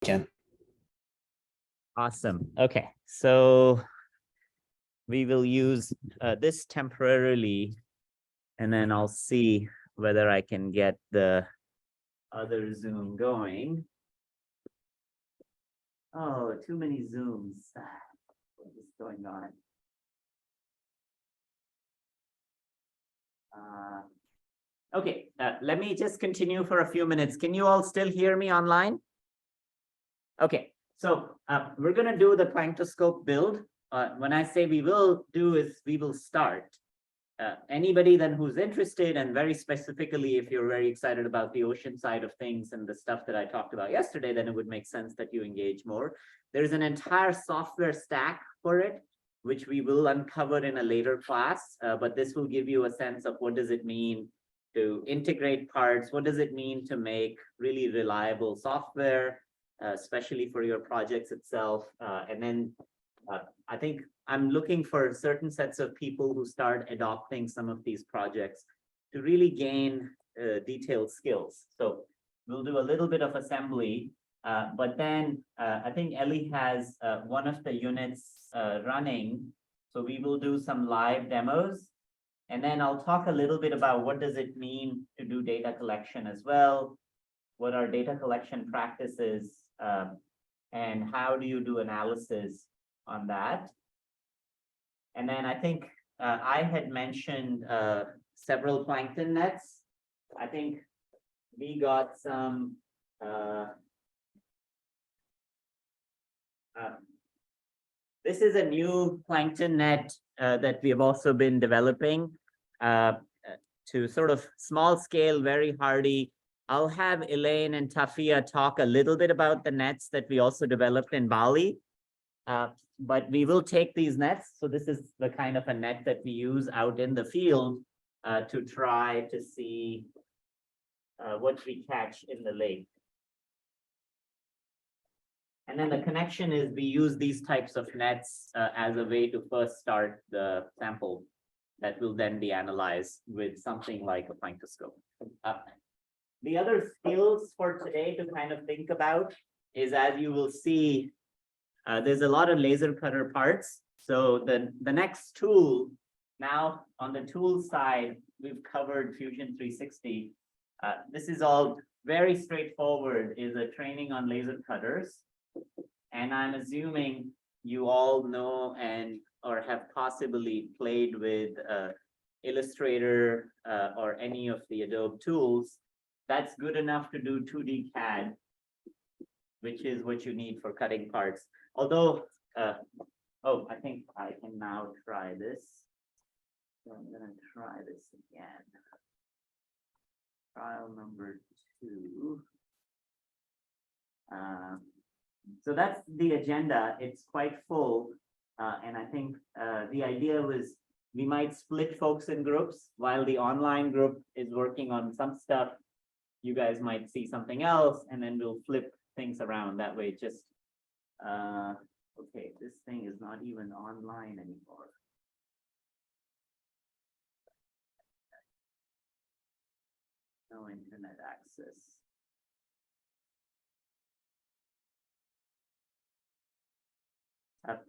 can. Awesome. Okay, so we will use this temporarily, and then I'll see whether I can get the other Zoom going. Oh, too many Zooms. What is going on? Okay, let me just continue for a few minutes. Can you all still hear me online? Okay, so we're going to do the Planktoscope build. When I say we will do is we will start. Anybody then who's interested, and very specifically, if you're very excited about the ocean side of things and the stuff that I talked about yesterday, then it would make sense that you engage more. There's an entire software stack for it, which we will uncover in a later class, but this will give you a sense of what does it mean to integrate parts, what does it mean to make really reliable software, especially for your projects itself. And then I think I'm looking for certain sets of people who start adopting some of these projects to really gain detailed skills. So we'll do a little bit of assembly, but then I think Ellie has one of the units running. So we will do some live demos. And then I'll talk a little bit about what does it mean to do data collection as well. What are data collection practices, and how do you do analysis on that? And then I think I had mentioned several plankton nets. I think we got some this is a new plankton net that we have also been developing to sort of small scale, very hardy. I'll have Elaine and Tafia talk a little bit about the nets that we also developed in Bali. But we will take these nets. So this is the kind of a net that we use out in the field to try to see what we catch in the lake. And then the connection is we use these types of nets as a way to first start the sample that will then be analyzed with something like a planktoscope. The other skills for today to kind of think about is, as you will see, there's a lot of laser cutter parts. So the next tool, now on the tool side, we've covered Fusion 360. This is all very straightforward, is a training on laser cutters. And I'm assuming you all know and or have possibly played with Illustrator or any of the Adobe tools. That's good enough to do 2D CAD, which is what you need for cutting parts. Although, oh, I think I can now try this. So I'm gonna try this again. Trial number 2. So that's the agenda. It's quite full. And I think the idea was we might split folks in groups while the online group is working on some stuff. You guys might see something else, and then we'll flip things around that way. Just okay, this thing is not even online anymore. No internet access.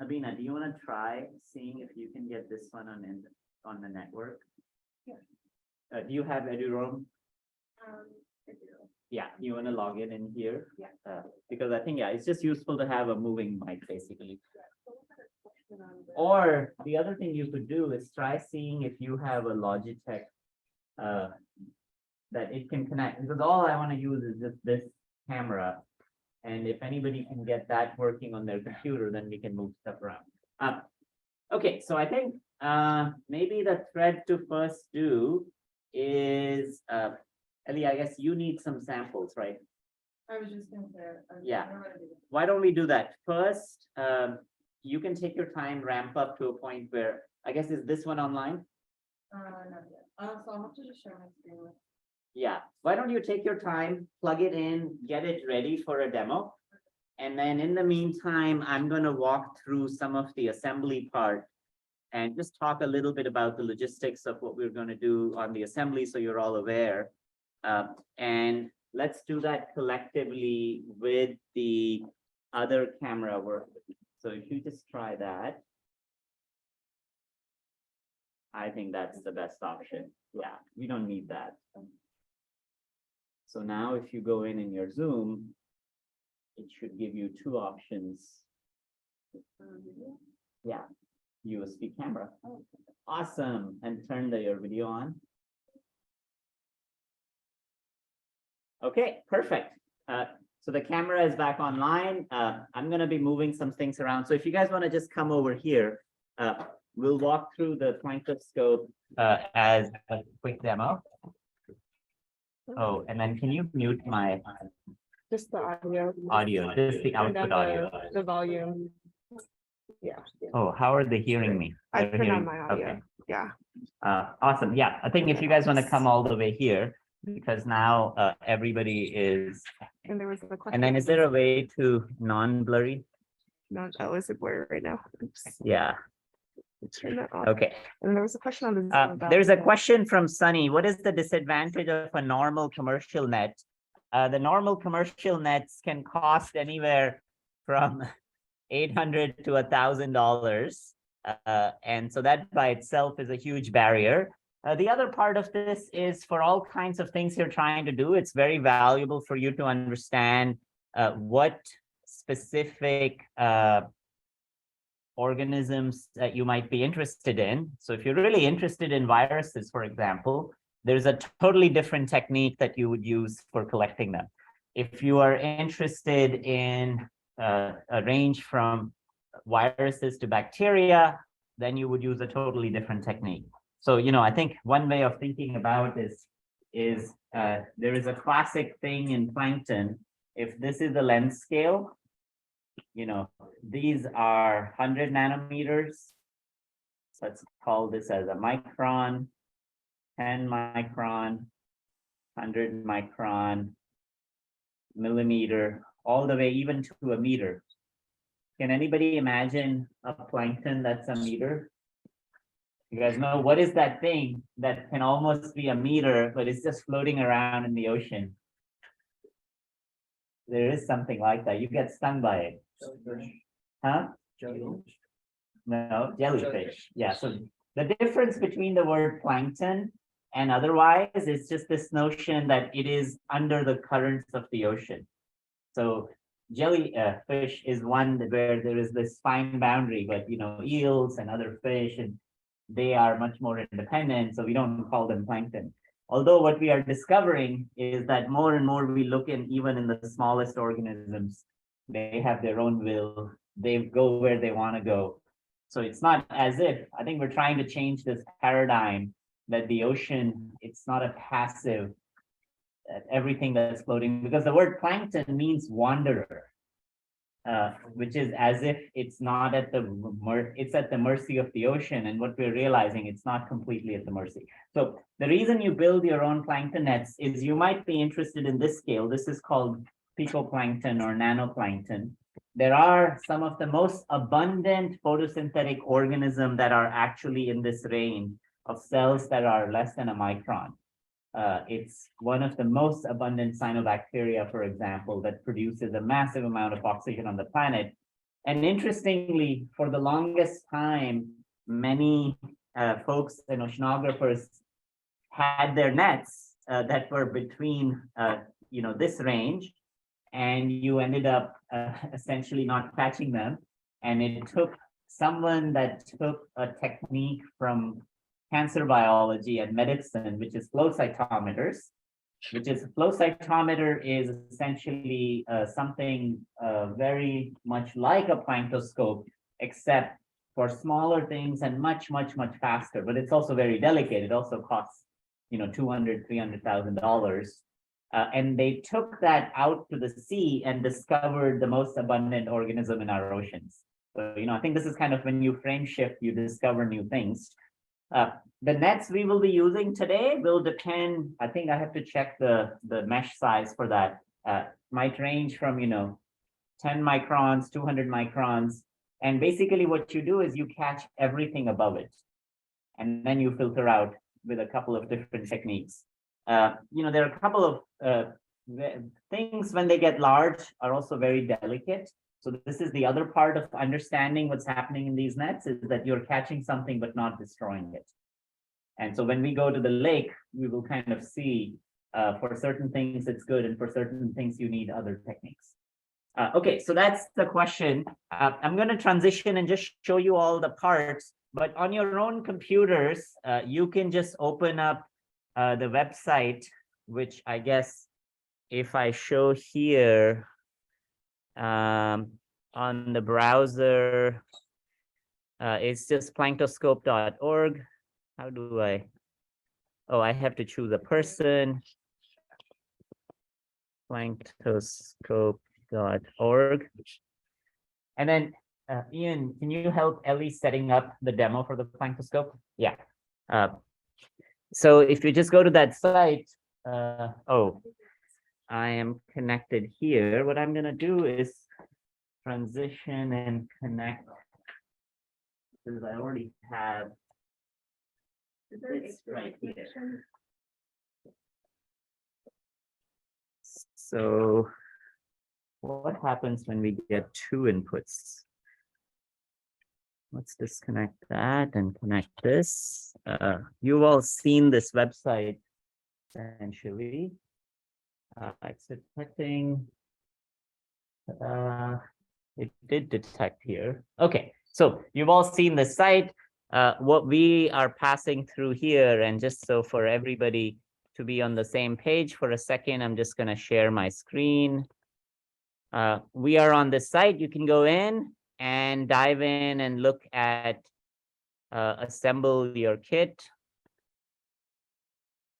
Abina, do you want to try seeing if you can get this one on the network? Yeah. Do you have EduRoam? I do. Yeah, you want to log in here? Yeah. Because I think, yeah, it's just useful to have a moving mic, basically. Yeah. Or the other thing you could do is try seeing if you have a Logitech that it can connect, because all I want to use is just this camera. And if anybody can get that working on their computer, then we can move stuff around. Okay, so I think maybe the thread to first do is, Ellie, I guess you need some samples, right? I was just going to say, yeah. Why don't we do that? First, you can take your time, ramp up to a point where, I guess, is this one online? Not yet. So I'll have to just share my screen with. Yeah, why don't you take your time, plug it in, get it ready for a demo. And then in the meantime, I'm going to walk through some of the assembly part and just talk a little bit about the logistics of what we're going to do on the assembly so you're all aware. And let's do that collectively with the other camera work. So if you just try that. I think that's the best option. Yeah, we don't need that. So now if you go in your Zoom, it should give you two options. Yeah, USB camera. Awesome. And turn your video on. Okay, perfect. So the camera is back online. I'm going to be moving some things around. So if you guys want to just come over here, we'll walk through the Planktoscope as a quick demo. Oh, and then can you mute my Just the audio. audio, just the And output then audio? the volume. Yeah. Oh, how are they hearing me? I They're turned on hearing- my audio. Okay. Yeah. Awesome. Yeah, I think if you guys want to come all the way here, because now everybody is, And there was the question. and then is there a way to non-blurry? No, that was a blur right now. Oops. Yeah, Turn that off. okay. And there was a question on the Zoom about There's a the- question from Sunny. What is the disadvantage of a normal commercial net? The normal commercial nets can cost anywhere from $800 to $1,000. And so that by itself is a huge barrier. The other part of this is for all kinds of things you're trying to do, it's very valuable for you to understand what specific organisms that you might be interested in. So if you're really interested in viruses, for example, there's a totally different technique that you would use for collecting them. If you are interested in a range from viruses to bacteria, then you would use a totally different technique. So, I think one way of thinking about this is there is a classic thing in plankton. If this is the length scale, these are 100 nanometers. Let's call this as a micron, 10 micron, 100 micron, millimeter, all the way even to a meter. Can anybody imagine a plankton that's a meter? You guys know what is that thing that can almost be a meter, but it's just floating around in the ocean? There is something like that. You get stung by it. Huh? No, jellyfish. Yeah. So the difference between the word plankton and otherwise is just this notion that it is under the currents of the ocean. So jellyfish is one where there is this fine boundary, but eels and other fish, and they are much more independent, so we don't call them plankton. Although what we are discovering is that more and more we look in, even in the smallest organisms, they have their own will, they go where they want to go. So it's not as if, I think we're trying to change this paradigm that the ocean, it's not a passive, everything that's floating, because the word plankton means wanderer, which is as if it's not at it's at the mercy of the ocean. And what we're realizing, it's not completely at the mercy. So the reason you build your own plankton nets is you might be interested in this scale. This is called picoplankton or nanoplankton. There are some of the most abundant photosynthetic organisms that are actually in this range of cells that are less than a micron. It's one of the most abundant cyanobacteria, for example, that produces a massive amount of oxygen on the planet. And interestingly, for the longest time, many folks and oceanographers had their nets that were between, this range, and you ended up essentially not catching them. And it took someone that took a technique from cancer biology and medicine, which is flow cytometers, flow cytometer is essentially something very much like a planktoscope, except for smaller things and much, much, much faster. But it's also very delicate. It also costs, $200,000, $300,000. And they took that out to the sea and discovered the most abundant organism in our oceans. So, I think this is kind of when you frame shift, you discover new things. The nets we will be using today will depend, I think I have to check the mesh size for that. Might range from, 10 microns, 200 microns. And basically what you do is you catch everything above it. And then you filter out with a couple of different techniques. There are a couple of things when they get large are also very delicate. So this is the other part of understanding what's happening in these nets is that you're catching something but not destroying it. And so when we go to the lake, we will kind of see for certain things it's good and for certain things you need other techniques. Okay, so that's the question. I'm going to transition and just show you all the parts, but on your own computers, you can just open up the website, which I guess if I show here on the browser, it's just planktoscope.org. How do I? Oh, I have to choose a person. Planktoscope.org. And then, Ian, can you help Ellie setting up the demo for the Planktoscope? Yeah. So if you just go to that site, oh, I am connected here. What I'm gonna do is transition and connect because I already have this right here. So what happens when we get two inputs? Let's disconnect that and connect this. You've all seen this website essentially. It's detecting. It did detect here. Okay, so you've all seen the site. What we are passing through here, and just so for everybody to be on the same page for a second, I'm just going to share my screen. We are on this site. You can go in and dive in and look at assemble your kit.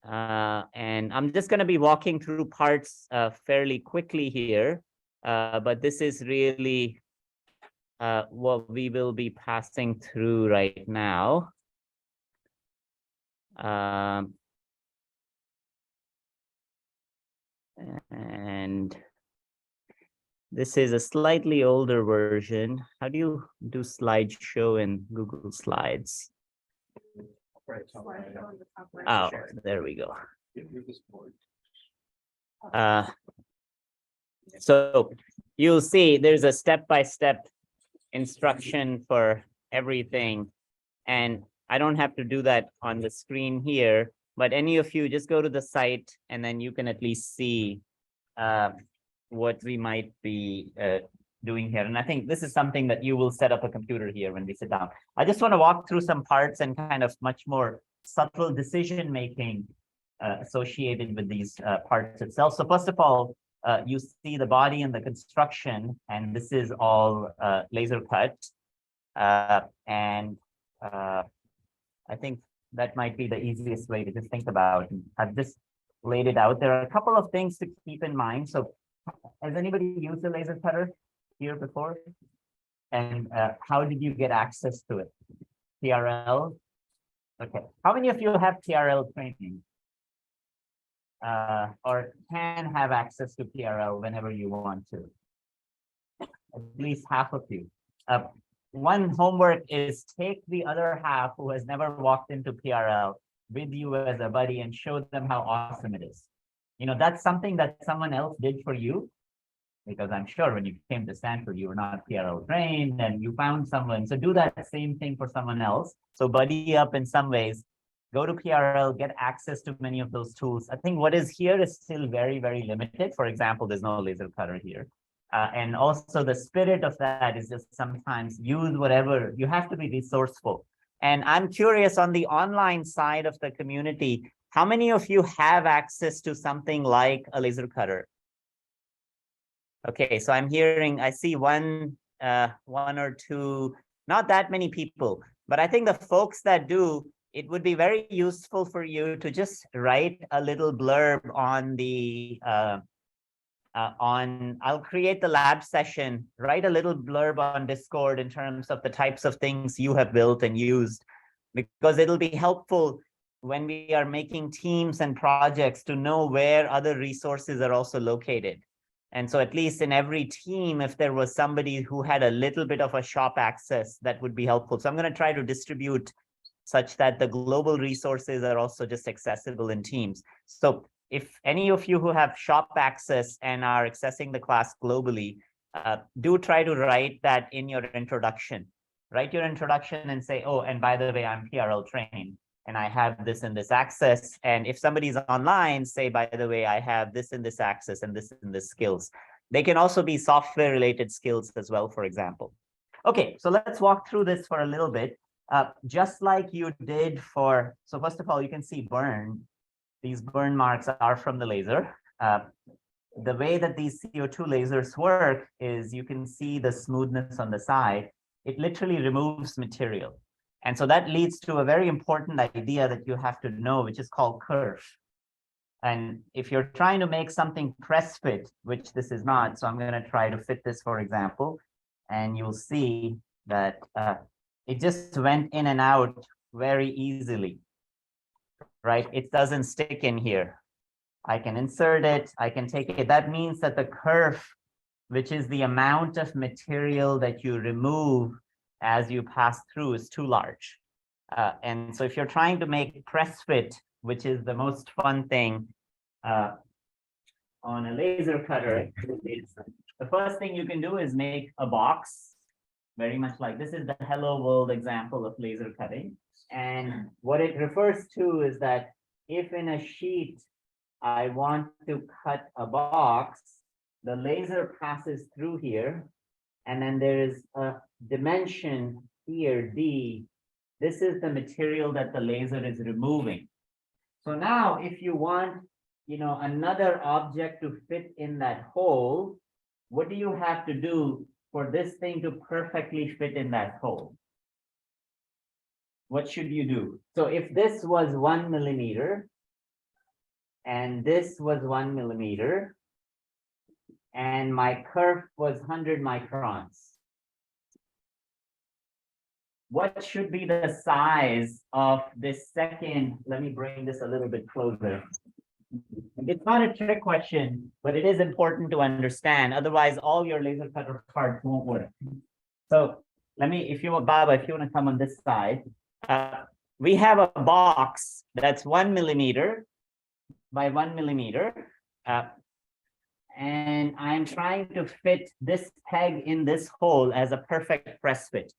And I'm just going to be walking through parts fairly quickly here, but this is really what we will be passing through right now. And this is a slightly older version. How do you do slideshow in Google Slides? Oh, there we go. So you'll see there's a step-by-step instruction for everything. And I don't have to do that on the screen here, but any of you just go to the site and then you can at least see what we might be doing here. And I think this is something that you will set up a computer here when we sit down. I just want to walk through some parts and kind of much more subtle decision-making associated with these parts itself. So first of all, you see the body and the construction, and this is all laser cut. And I think that might be the easiest way to just think about. I've just laid it out. There are a couple of things to keep in mind. So has anybody used a laser cutter here before? And how did you get access to it? TRL? Okay. How many of you have TRL training? Or can have access to TRL whenever you want to? At least half of you. One homework is take the other half who has never walked into PRL with you as a buddy and show them how awesome it is. You know, that's something that someone else did for you, because I'm sure when you came to Stanford, you were not PRL trained and you found someone. So do that same thing for someone else. So buddy up in some ways, go to PRL, get access to many of those tools. I think what is here is still very, very limited. For example, there's no laser cutter here. And also the spirit of that is just sometimes use whatever, you have to be resourceful. And I'm curious on the online side of the community, how many of you have access to something like a laser cutter? Okay, so I'm hearing, I see one or two, not that many people, but I think the folks that do, it would be very useful for you to just write a little blurb on the, I'll create the lab session, write a little blurb on Discord in terms of the types of things you have built and used, because it'll be helpful when we are making teams and projects to know where other resources are also located. And so at least in every team, if there was somebody who had a little bit of a shop access, that would be helpful. So I'm going to try to distribute such that the global resources are also just accessible in teams. So if any of you who have shop access and are accessing the class globally, do try to write that in your introduction. Write your introduction and say, oh, and by the way, I'm PRL trained and I have this and this access. And if somebody's online, say, by the way, I have this and this access and this and this skills. They can also be software related skills as well, for example. Okay, so let's walk through this for a little bit. Just like you did for, so first of all, you can see burn. These burn marks are from the laser. The way that these CO2 lasers work is you can see the smoothness on the side. It literally removes material. And so that leads to a very important idea that you have to know, which is called kerf. And if you're trying to make something press fit, which this is not, so I'm going to try to fit this, for example, and you'll see that it just went in and out very easily, right? It doesn't stick in here. I can insert it, I can take it. That means that the kerf, which is the amount of material that you remove as you pass through, is too large. And so if you're trying to make press fit, which is the most fun thing on a laser cutter, the first thing you can do is make a box, very much like this is the hello world example of laser cutting. And what it refers to is that if in a sheet I want to cut a box, the laser passes through here, and then there is a dimension here, D. This is the material that the laser is removing. So now if you want, another object to fit in that hole, what do you have to do for this thing to perfectly fit in that hole? What should you do? So if this was 1 millimeter, and this was 1 millimeter, and my kerf was 100 microns, what should be the size of this second? Let me bring this a little bit closer. It's not a trick question, but it is important to understand. Otherwise, all your laser cutter parts won't work. So let me, Baba, if you want to come on this side, we have a box that's 1 millimeter by 1 millimeter. And I'm trying to fit this peg in this hole as a perfect press fit.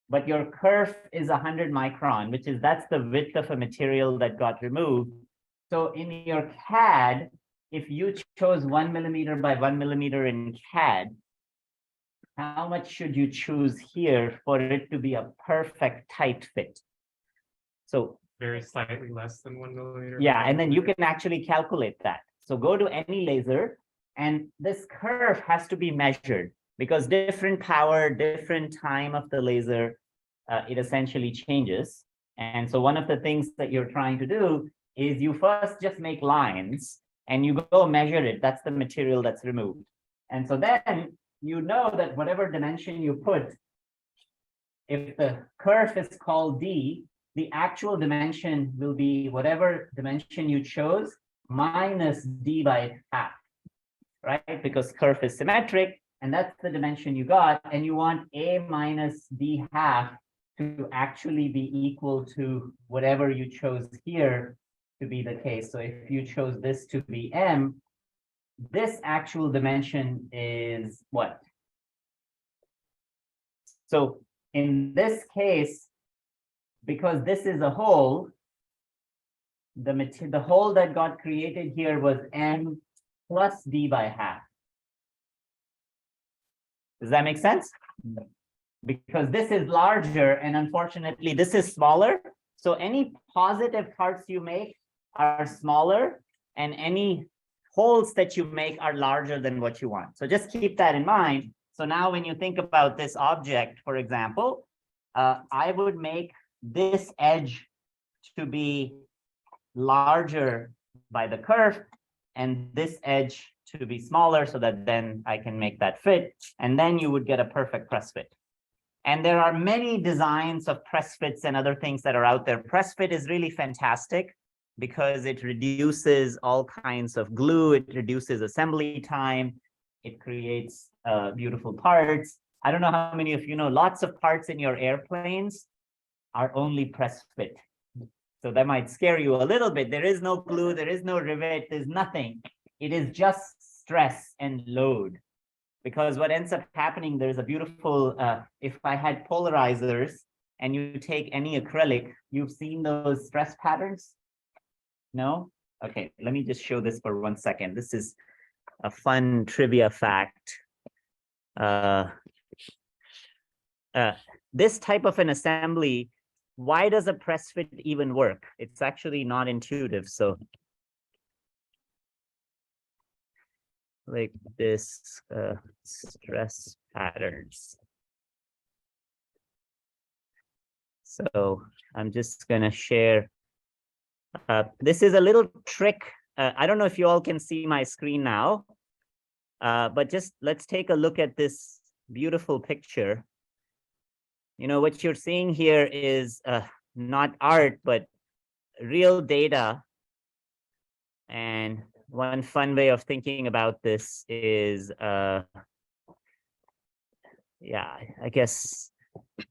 But your kerf is 100 micron, that's the width of a material that got removed. So in your CAD, if you chose 1 millimeter by 1 millimeter in CAD, how much should you choose here for it to be a perfect tight fit? So very slightly less than 1 millimeter. Yeah, and then you can actually calculate that. So go to any laser, and this kerf has to be measured because different power, different time of the laser, it essentially changes. And so one of the things that you're trying to do is you first just make lines and you go measure it. That's the material that's removed. And so then you know that whatever dimension you put, if the kerf is called D, the actual dimension will be whatever dimension you chose minus D by half, right? Because kerf is symmetric, and that's the dimension you got, and you want A minus D half to actually be equal to whatever you chose here to be the case. So if you chose this to be M, this actual dimension is what? So in this case, because this is a hole, the hole that got created here was M plus D by half. Does that make sense? Because this is larger and unfortunately this is smaller. So any positive parts you make are smaller and any holes that you make are larger than what you want. So just keep that in mind. So now when you think about this object, for example, I would make this edge to be larger by the kerf and this edge to be smaller so that then I can make that fit. And then you would get a perfect press fit. And there are many designs of press fits and other things that are out there. Press fit is really fantastic because it reduces all kinds of glue. It reduces assembly time. It creates beautiful parts. I don't know how many of you know, lots of parts in your airplanes are only press fit. So that might scare you a little bit. There is no glue, there is no rivet, there's nothing. It is just stress and load. Because what ends up happening, there's a beautiful, if I had polarizers and you take any acrylic, you've seen those stress patterns? No? Okay, let me just show this for 1 second. This is a fun trivia fact. This type of an assembly, why does a press fit even work? It's actually not intuitive. So like this stress patterns. So I'm just gonna share. This is a little trick. I don't know if you all can see my screen now, but just let's take a look at this beautiful picture. You know, what you're seeing here is not art, but real data. And one fun way of thinking about this is, yeah, I guess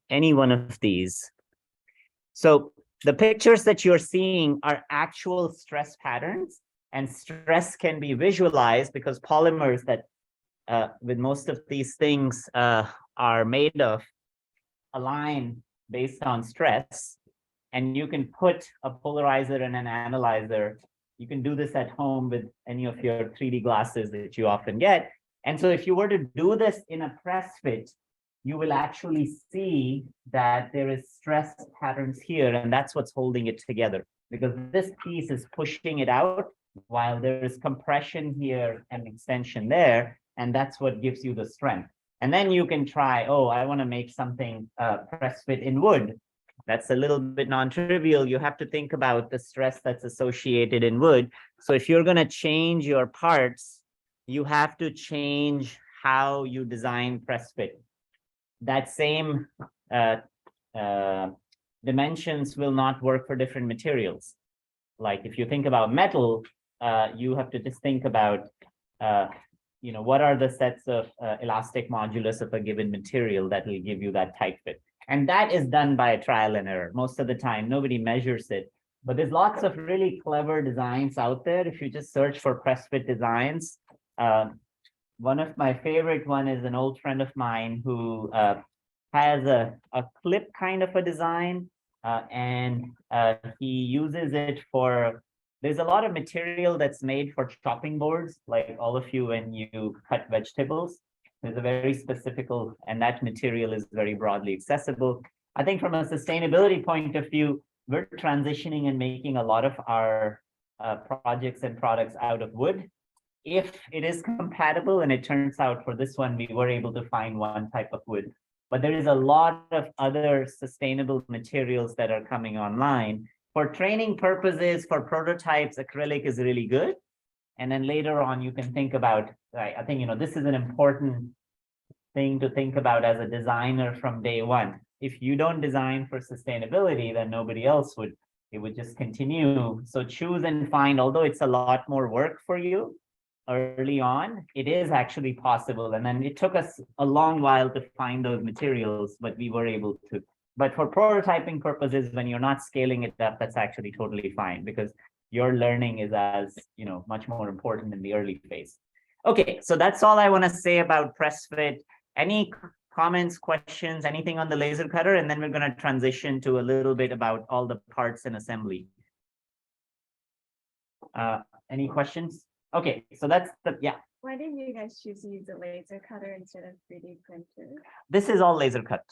any one of these. So the pictures that you're seeing are actual stress patterns, and stress can be visualized because polymers that with most of these things are made of align based on stress. And you can put a polarizer and an analyzer. You can do this at home with any of your 3D glasses that you often get. And so if you were to do this in a press fit, you will actually see that there is stress patterns here, and that's what's holding it together, because this piece is pushing it out while there is compression here and extension there, and that's what gives you the strength. And then you can try, oh, I want to make something press fit in wood. That's a little bit non-trivial. You have to think about the stress that's associated in wood. So if you're going to change your parts, you have to change how you design press fit. That same dimensions will not work for different materials. Like if you think about metal, you have to just think about, you know, what are the sets of elastic modulus of a given material that will give you that tight fit. And that is done by trial and error. Most of the time, nobody measures it. But there's lots of really clever designs out there. If you just search for press fit designs, one of my favorite one is an old friend of mine who has a clip kind of a design, and he uses it for, there's a lot of material that's made for chopping boards, like all of you when you cut vegetables. There's a very specific, and that material is very broadly accessible. I think from a sustainability point of view, we're transitioning and making a lot of our projects and products out of wood. If it is compatible, and it turns out for this one, we were able to find one type of wood, but there is a lot of other sustainable materials that are coming online. For training purposes, for prototypes, acrylic is really good. And then later on, you can think about, I think, you know, this is an important thing to think about as a designer from day one. If you don't design for sustainability, then nobody else would. It would just continue. So choose and find, although it's a lot more work for you early on, it is actually possible. And then it took us a long while to find those materials, but we were able to. But for prototyping purposes, when you're not scaling it up, that's actually totally fine, because your learning is as, you know, much more important in the early phase. Okay, so that's all I want to say about press fit. Any comments, questions, anything on the laser cutter? And then we're going to transition to a little bit about all the parts and assembly. Any questions? Okay, so that's the, yeah. Why did you guys choose to use a laser cutter instead of 3D printer? This is all laser cut.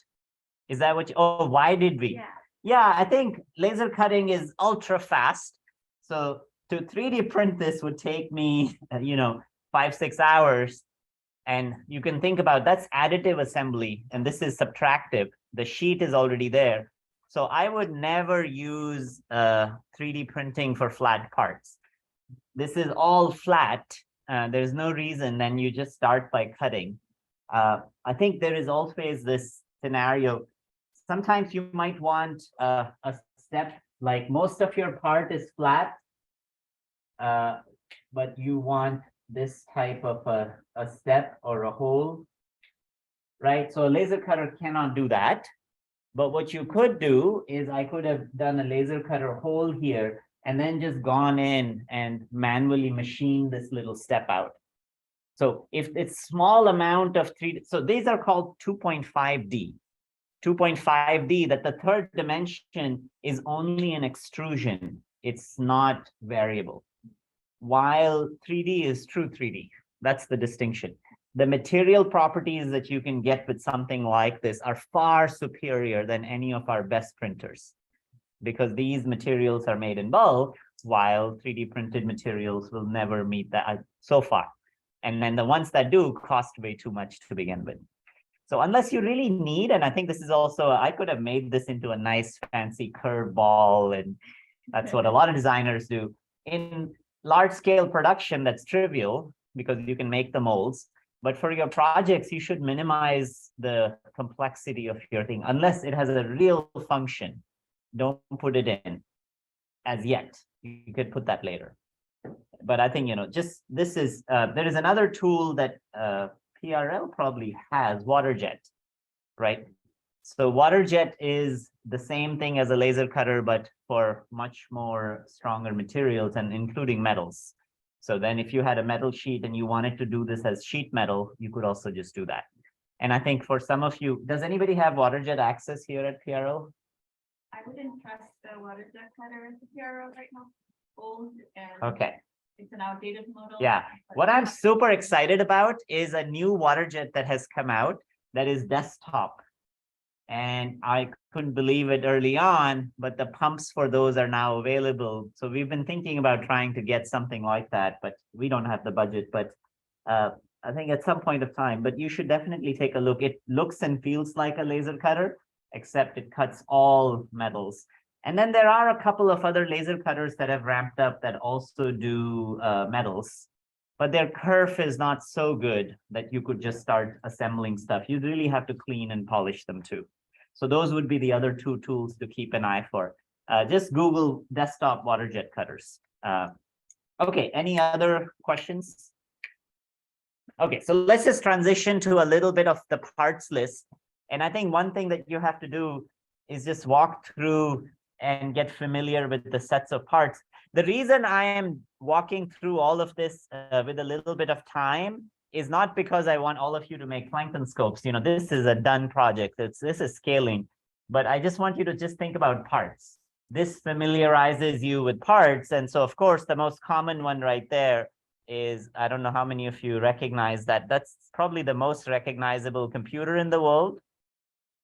Is that what you, oh, why did we? Yeah. Yeah, I think laser cutting is ultra fast. So to 3D print this would take me, you know, 5-6 hours. And you can think about, that's additive assembly, and this is subtractive. The sheet is already there. So I would never use 3D printing for flat parts. This is all flat. There's no reason, then you just start by cutting. I think there is always this scenario. Sometimes you might want a step, like most of your part is flat, but you want this type of a step or a hole, right? So a laser cutter cannot do that. But what you could do is I could have done a laser cutter hole here and then just gone in and manually machined this little step out. So if it's small amount of 3D, so these are called 2.5D. 2.5D, that the third dimension is only an extrusion. It's not variable. While 3D is true 3D. That's the distinction. The material properties that you can get with something like this are far superior than any of our best printers, because these materials are made in bulk, while 3D printed materials will never meet that so far. And then the ones that do cost way too much to begin with. So unless you really need, and I think this is also, I could have made this into a nice fancy curved ball, and that's what a lot of designers do. In large scale production, that's trivial because you can make the molds. But for your projects, you should minimize the complexity of your thing unless it has a real function. Don't put it in as yet. You could put that later. But I think, just this is, there is another tool that PRL probably has, WaterJet, right? So WaterJet is the same thing as a laser cutter, but for much more stronger materials and including metals. So then if you had a metal sheet and you wanted to do this as sheet metal, you could also just do that. And I think for some of you, does anybody have WaterJet access here at PRL? I wouldn't trust the water jet cutter as a PRO right now. Old and Okay. it's an outdated model. Yeah. What I'm super excited about is a new WaterJet that has come out that is desktop. And I couldn't believe it early on, but the pumps for those are now available. So we've been thinking about trying to get something like that, but we don't have the budget. But I think at some point of time, but you should definitely take a look. It looks and feels like a laser cutter, except it cuts all metals. And then there are a couple of other laser cutters that have ramped up that also do metals, but their kerf is not so good that you could just start assembling stuff. You really have to clean and polish them too. So those would be the other two tools to keep an eye for. Just Google desktop WaterJet cutters. Okay, any other questions? Okay, so let's just transition to a little bit of the parts list. And I think one thing that you have to do is just walk through and get familiar with the sets of parts. The reason I am walking through all of this with a little bit of time is not because I want all of you to make Planktoscopes. This is a done project. This is scaling, but I just want you to just think about parts. This familiarizes you with parts. And so of course, the most common one right there is, I don't know how many of you recognize that. That's probably the most recognizable computer in the world.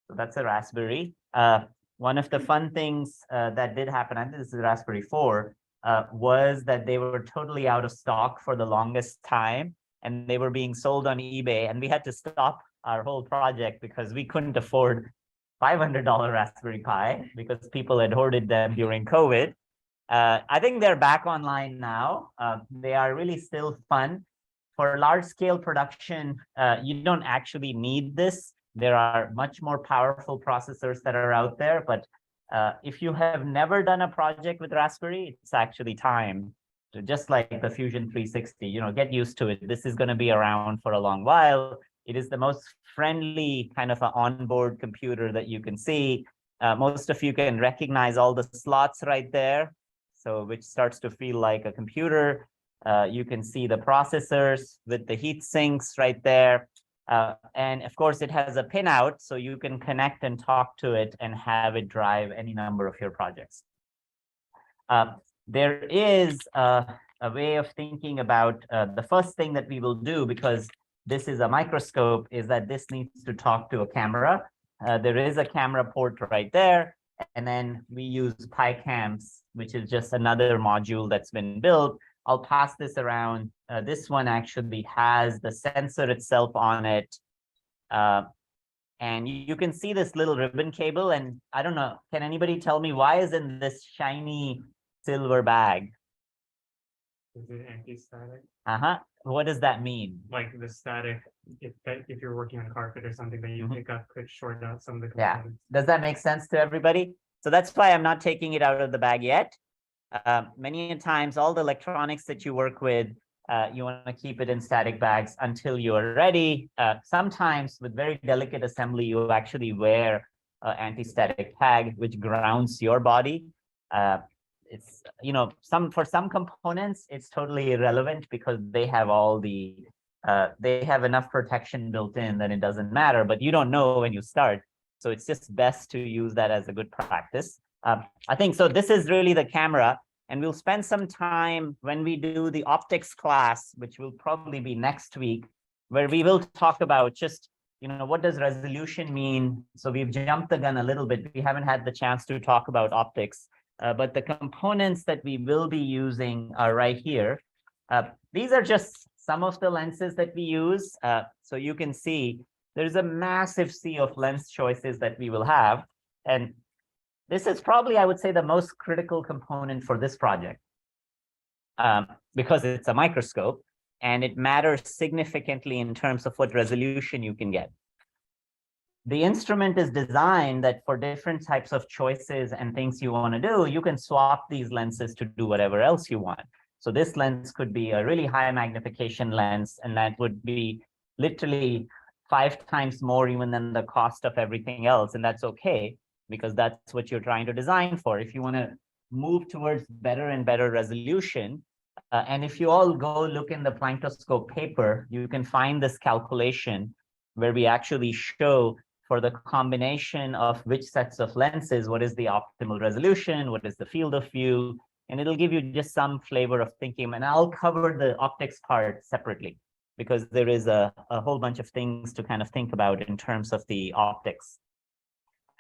So that's a Raspberry. One of the fun things that did happen, I think this is Raspberry 4, was that they were totally out of stock for the longest time, and they were being sold on eBay, and we had to stop our whole project because we couldn't afford $500 Raspberry Pi because people had hoarded them during COVID. I think they're back online now. They are really still fun. For large scale production, you don't actually need this. There are much more powerful processors that are out there, but if you have never done a project with Raspberry, it's actually time to, just like the Fusion 360, get used to it. This is going to be around for a long while. It is the most friendly kind of an onboard computer that you can see. Most of you can recognize all the slots right there, so which starts to feel like a computer. You can see the processors with the heat sinks right there. And of course, it has a pinout, so you can connect and talk to it and have it drive any number of your projects. There is a way of thinking about the first thing that we will do, because this is a microscope, is that this needs to talk to a camera. There is a camera port right there. And then we use PyCams, which is just another module that's been built. I'll pass this around. This one actually has the sensor itself on it. And you can see this little ribbon cable. And I don't know, can anybody tell me why is in this shiny silver bag? Is it anti-static? What does that mean? Like the static, if you're working on carpet or something that you pick up could short out some of the Yeah. components. Does that make sense to everybody? So that's why I'm not taking it out of the bag yet. Many times, all the electronics that you work with, you want to keep it in static bags until you're ready. Sometimes with very delicate assembly, you actually wear anti-static tag, which grounds your body. It's, you know, for some components, it's totally irrelevant because they have all the, they have enough protection built in that it doesn't matter, but you don't know when you start. So it's just best to use that as a good practice. I think so. This is really the camera, and we'll spend some time when we do the optics class, which will probably be next week, where we will talk about just, you know, what does resolution mean? So we've jumped the gun a little bit. We haven't had the chance to talk about optics, but the components that we will be using are right here. These are just some of the lenses that we use. So you can see there's a massive sea of lens choices that we will have. And this is probably, I would say, the most critical component for this project, because it's a microscope and it matters significantly in terms of what resolution you can get. The instrument is designed that for different types of choices and things you want to do, you can swap these lenses to do whatever else you want. So this lens could be a really high magnification lens, and that would be literally 5 times more even than the cost of everything else. And that's okay, because that's what you're trying to design for. If you want to move towards better and better resolution, and if you all go look in the Planktoscope paper, you can find this calculation where we actually show for the combination of which sets of lenses, what is the optimal resolution, what is the field of view, and it'll give you just some flavor of thinking. And I'll cover the optics part separately, because there is a whole bunch of things to kind of think about in terms of the optics.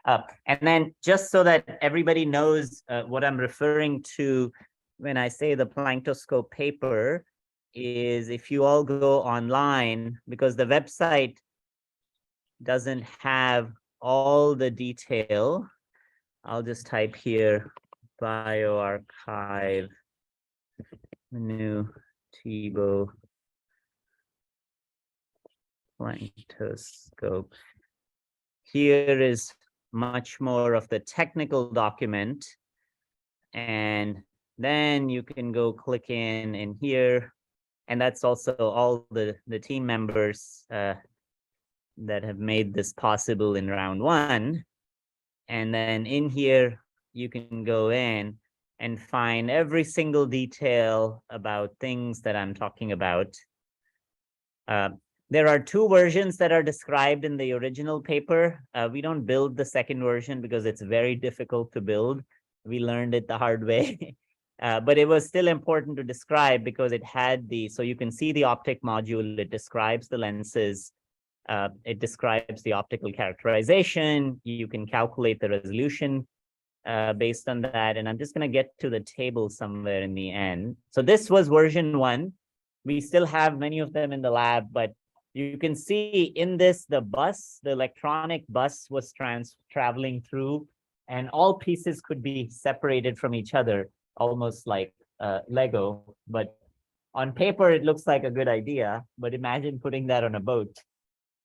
And then just so that everybody knows what I'm referring to when I say the Planktoscope paper is, if you all go online, because the website doesn't have all the detail, I'll just type here bioarchive new Tebow Planktoscope. Here is much more of the technical document, and then you can go click in here, and that's also all the team members that have made this possible in round 1. And then in here, you can go in and find every single detail about things that I'm talking about. There are 2 versions that are described in the original paper. We don't build the second version because it's very difficult to build. We learned it the hard way. But it was still important to describe because it had so you can see the optic module, it describes the lenses, it describes the optical characterization, you can calculate the resolution based on that. And I'm just going to get to the table somewhere in the end. So this was version 1. We still have many of them in the lab, but you can see in this, the electronic bus was traveling through, and all pieces could be separated from each other, almost like Lego. But on paper, it looks like a good idea, but imagine putting that on a boat.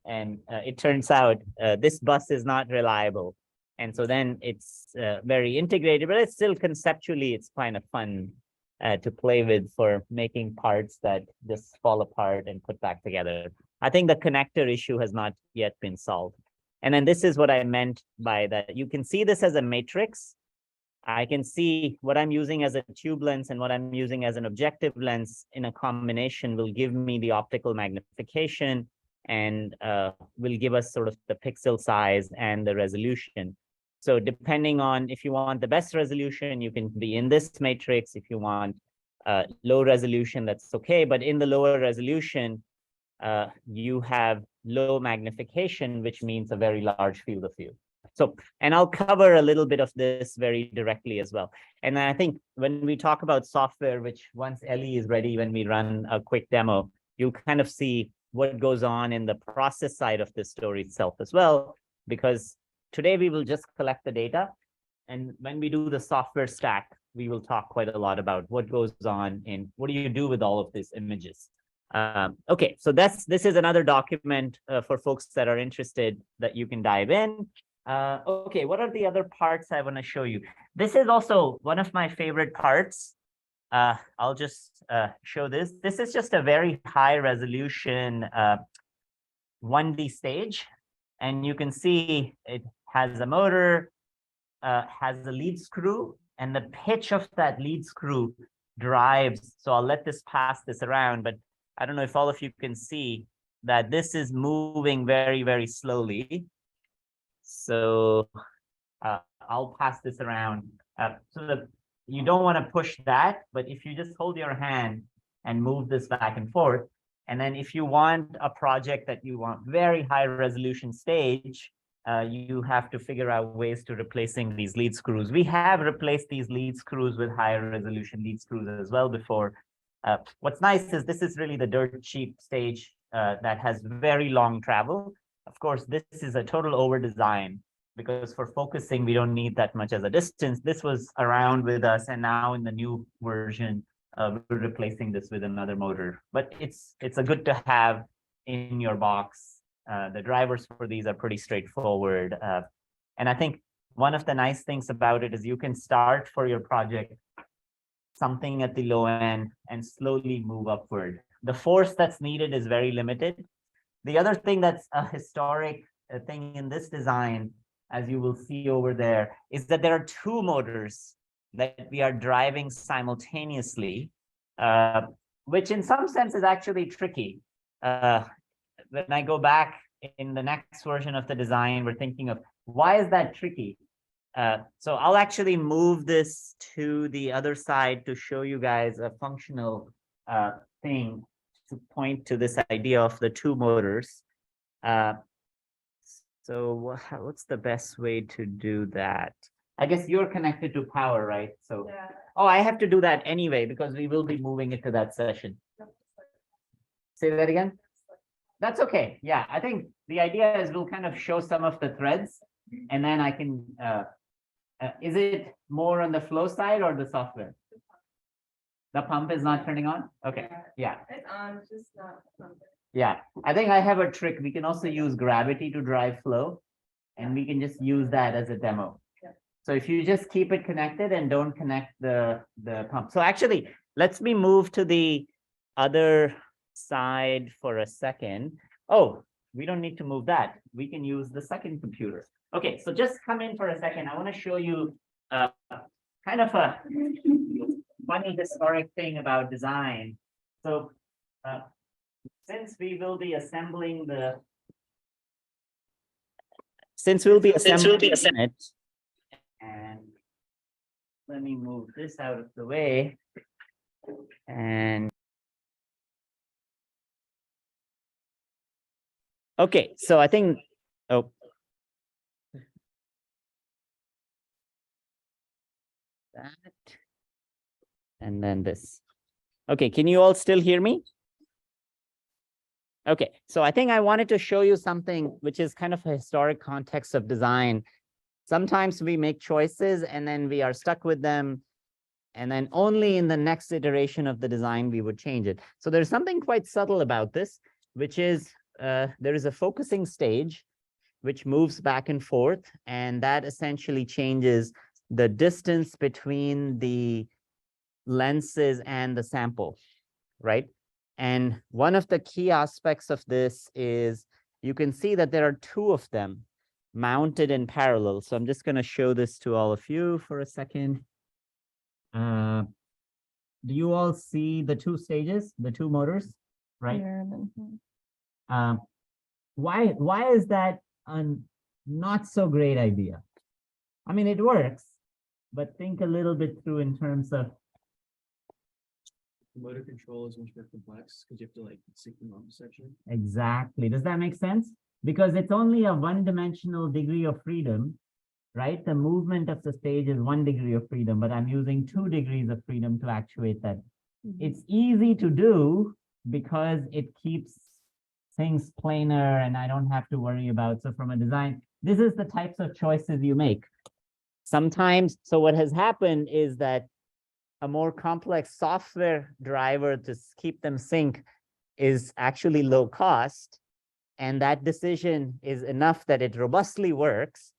And it turns out this bus is not reliable. And so then it's very integrated, but it's still conceptually, it's kind of fun to play with for making parts that just fall apart and put back together. I think the connector issue has not yet been solved. And then this is what I meant by that. You can see this as a matrix. I can see what I'm using as a tube lens and what I'm using as an objective lens in a combination will give me the optical magnification and will give us sort of the pixel size and the resolution. So depending on if you want the best resolution, you can be in this matrix. If you want low resolution, that's okay. But in the lower resolution, you have low magnification, which means a very large field of view. So, and I'll cover a little bit of this very directly as well. And I think when we talk about software, which once Ellie is ready, when we run a quick demo, you'll kind of see what goes on in the process side of the story itself as well, because today we will just collect the data. And when we do the software stack, we will talk quite a lot about what goes on and what do you do with all of these images. Okay, so this is another document for folks that are interested that you can dive in. Okay, what are the other parts I want to show you? This is also one of my favorite parts. I'll just show this. This is just a very high resolution 1D stage. And you can see it has a motor, has a lead screw, and the pitch of that lead screw drives. So I'll let this pass this around, but I don't know if all of you can see that this is moving very, very slowly. So I'll pass this around. So that you don't want to push that, but if you just hold your hand and move this back and forth, and then if you want a project that you want very high resolution stage, you have to figure out ways to replacing these lead screws. We have replaced these lead screws with higher resolution lead screws as well before. What's nice is this is really the dirt cheap stage that has very long travel. Of course, this is a total over design because for focusing, we don't need that much as a distance. This was around with us, and now in the new version, we're replacing this with another motor. But it's a good to have in your box. The drivers for these are pretty straightforward. And I think one of the nice things about it is you can start for your project something at the low end and slowly move upward. The force that's needed is very limited. The other thing that's a historic thing in this design, as you will see over there, is that there are two motors that we are driving simultaneously, which in some sense is actually tricky. When I go back in the next version of the design, we're thinking of why is that tricky? So I'll actually move this to the other side to show you guys a functional thing to point to this idea of the two motors. So what's the best way to do that? I guess you're connected to power, right? So, Yeah. oh, I have to do that anyway because we will be moving it to that session. Say that again? That's okay. Yeah, I think the idea is we'll kind of show some of the threads and then I can, is it more on the flow side or the software? The pump is not turning on? Okay, yeah. It's on, just not something. Yeah, I think I have a trick. We can also use gravity to drive flow, and we can just use that as a demo. Yeah. So if you just keep it connected and don't connect the pump. So actually, let's me move to the other side for a second. Oh, we don't need to move that. We can use the second computer. Okay, so just come in for a second. I want to show you kind of a funny historic thing about design. So since we will be assembling the it, and let me move this out of the way. And okay, so I think, oh. That. And then this. Okay, can you all still hear me? Okay, so I think I wanted to show you something which is kind of a historic context of design. Sometimes we make choices and then we are stuck with them. And then only in the next iteration of the design, we would change it. So there's something quite subtle about this, which is there is a focusing stage, which moves back and forth. And that essentially changes the distance between the lenses and the sample, right? And one of the key aspects of this is you can see that there are two of them mounted in parallel. So I'm just going to show this to all of you for a second. Do you all see the two stages, the two motors, right? Why is that a not so great idea? I mean, it works, but think a little bit through in terms of The motor control is much more complex because you have to like sync them on the section. exactly. Does that make sense? Because it's only a one-dimensional degree of freedom, right? The movement of the stage is 1 degree of freedom, but I'm using 2 degrees of freedom to actuate that. It's easy to do because it keeps things planar and I don't have to worry about. So from a design, this is the types of choices you make. Sometimes, so what has happened is that a more complex software driver to keep them sync is actually low cost. And that decision is enough that it robustly works.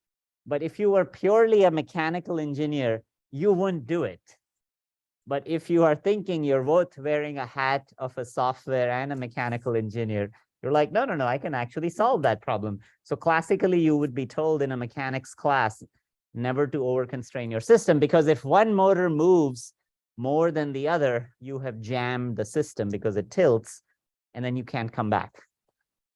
But if you were purely a mechanical engineer, you wouldn't do it. But if you are thinking you're both wearing a hat of a software and a mechanical engineer, You're like, no, no, no, I can actually solve that problem. So classically, you would be told in a mechanics class never to over-constrain your system, because if one motor moves more than the other, you have jammed the system because it tilts, and then you can't come back.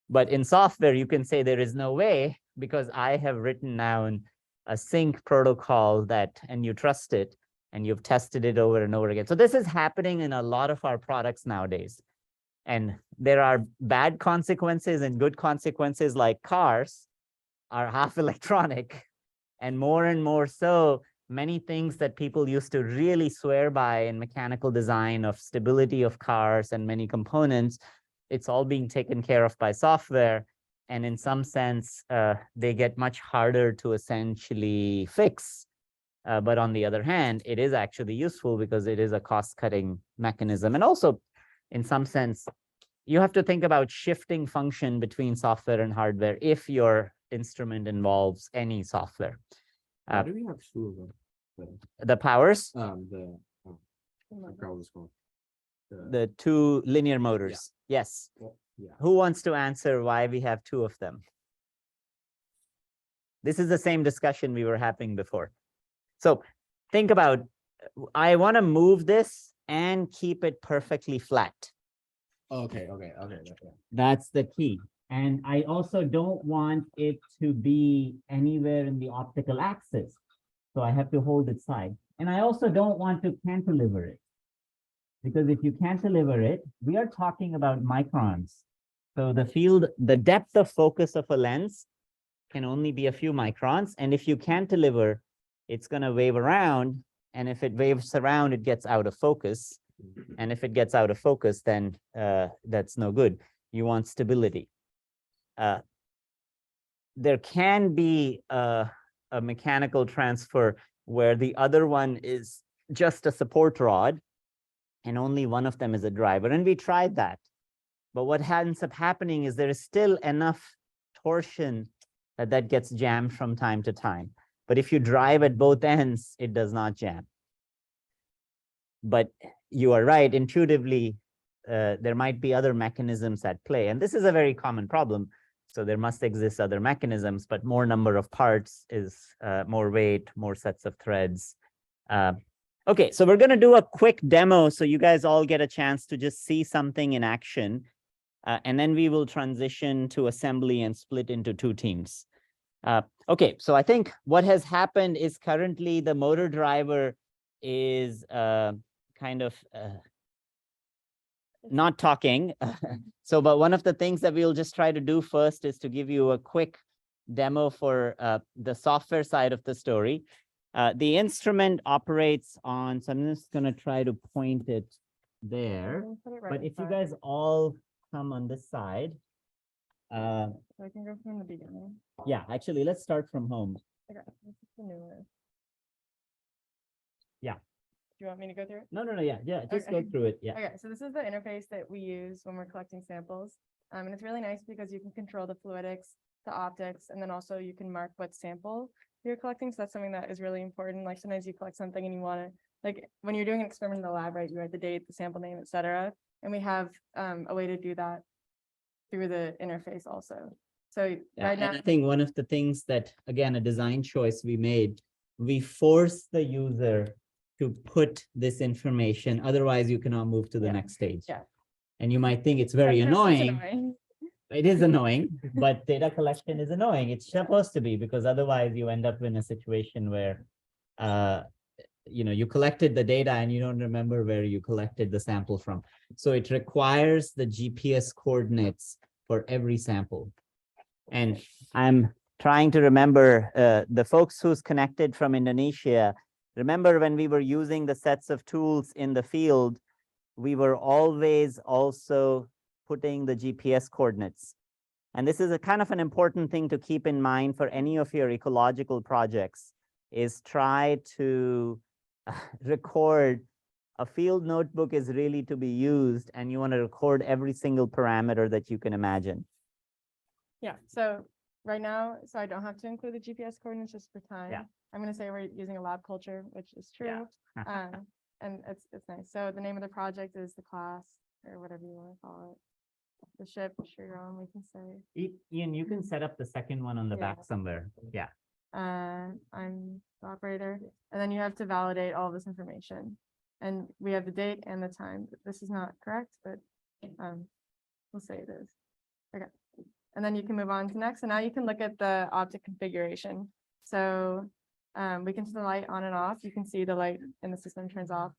But in software, you can say there is no way, because I have written down a sync protocol that, and you trust it, and you've tested it over and over again. So this is happening in a lot of our products nowadays. And there are bad consequences and good consequences, like cars are half electronic, and more so, many things that people used to really swear by in mechanical design of stability of cars and many components, it's all being taken care of by software. And in some sense, they get much harder to essentially fix. But on the other hand, it is actually useful because it is a cost-cutting mechanism. And also, in some sense, you have to think about shifting function between software and hardware if your instrument involves any software. Why do we have Frugal? The powers, I forgot what it's called. the two linear motors. Yes. Yeah. Who wants to answer why we have two of them? This is the same discussion we were having before. So think about, I want to move this and keep it perfectly flat. Okay. That's the key. And I also don't want it to be anywhere in the optical axis. So I have to hold it side. And I also don't want to cantilever it. Because if you cantilever it, we are talking about microns. So the field, the depth of focus of a lens can only be a few microns. And if you cantilever, it's going to wave around. And if it waves around, it gets out of focus. And if it gets out of focus, then that's no good. You want stability. There can be a mechanical transfer where the other one is just a support rod and only one of them is a driver. And we tried that. But what ends up happening is there is still enough torsion that gets jammed from time to time. But if you drive at both ends, it does not jam. But you are right, intuitively, there might be other mechanisms at play. And this is a very common problem. So there must exist other mechanisms, but more number of parts is more weight, more sets of threads. Okay, so we're going to do a quick demo so you guys all get a chance to just see something in action. And then we will transition to assembly and split into two teams. Okay, so I think what has happened is currently the motor driver is kind of not talking. So, but one of the things that we'll just try to do first is to give you a quick demo for the software side of the story. The instrument operates on, so I'm just going to try to point it there. But if you guys all come on this side. So I can go from the beginning. Yeah, actually, let's start from home. Okay, this is the newer. Yeah. Do you want me to go through it? No, yeah, just Okay. go through it. Yeah. Okay, so this is the interface that we use when we're collecting samples. And it's really nice because you can control the fluidics, the optics, and then also you can mark what sample you're collecting. So that's something that is really important. Like sometimes you collect something and you want to, like when you're doing an experiment in the lab, right, you write the date, the sample name, etc. And we have a way to do that through the interface also. So right now, And I think one of the things that, again, a design choice we made, we force the user to put this information, otherwise you cannot move to the next stage. Yeah. And you might think it's very at first it's annoying. It is annoying, but data collection is annoying. It's supposed to be, because otherwise you end up in a situation where, you collected the data and you don't remember where you collected the sample from. So it requires the GPS coordinates for every sample. And I'm trying to remember the folks who's connected from Indonesia. Remember when we were using the sets of tools in the field, we were always also putting the GPS coordinates. And this is a kind of an important thing to keep in mind for any of your ecological projects, is try to record. A field notebook is really to be used, and you want to record every single parameter that you can imagine. yeah, so right now, so I don't have to include the GPS coordinates just for time. Yeah. I'm going to say we're using a lab culture, which is true. And it's nice. So the name of the project is the class, or whatever you want to call it. the ship, sure, we can say, Ian, you can set up the second one on the Yeah. back somewhere. Yeah. I'm the operator, and then you have to validate all this information. And we have the date and the time. This is not correct, but, we'll say it is. Okay. And then you can move on to next. And now you can look at the optic configuration. So, we can turn the light on and off. You can see the light in the system turns off.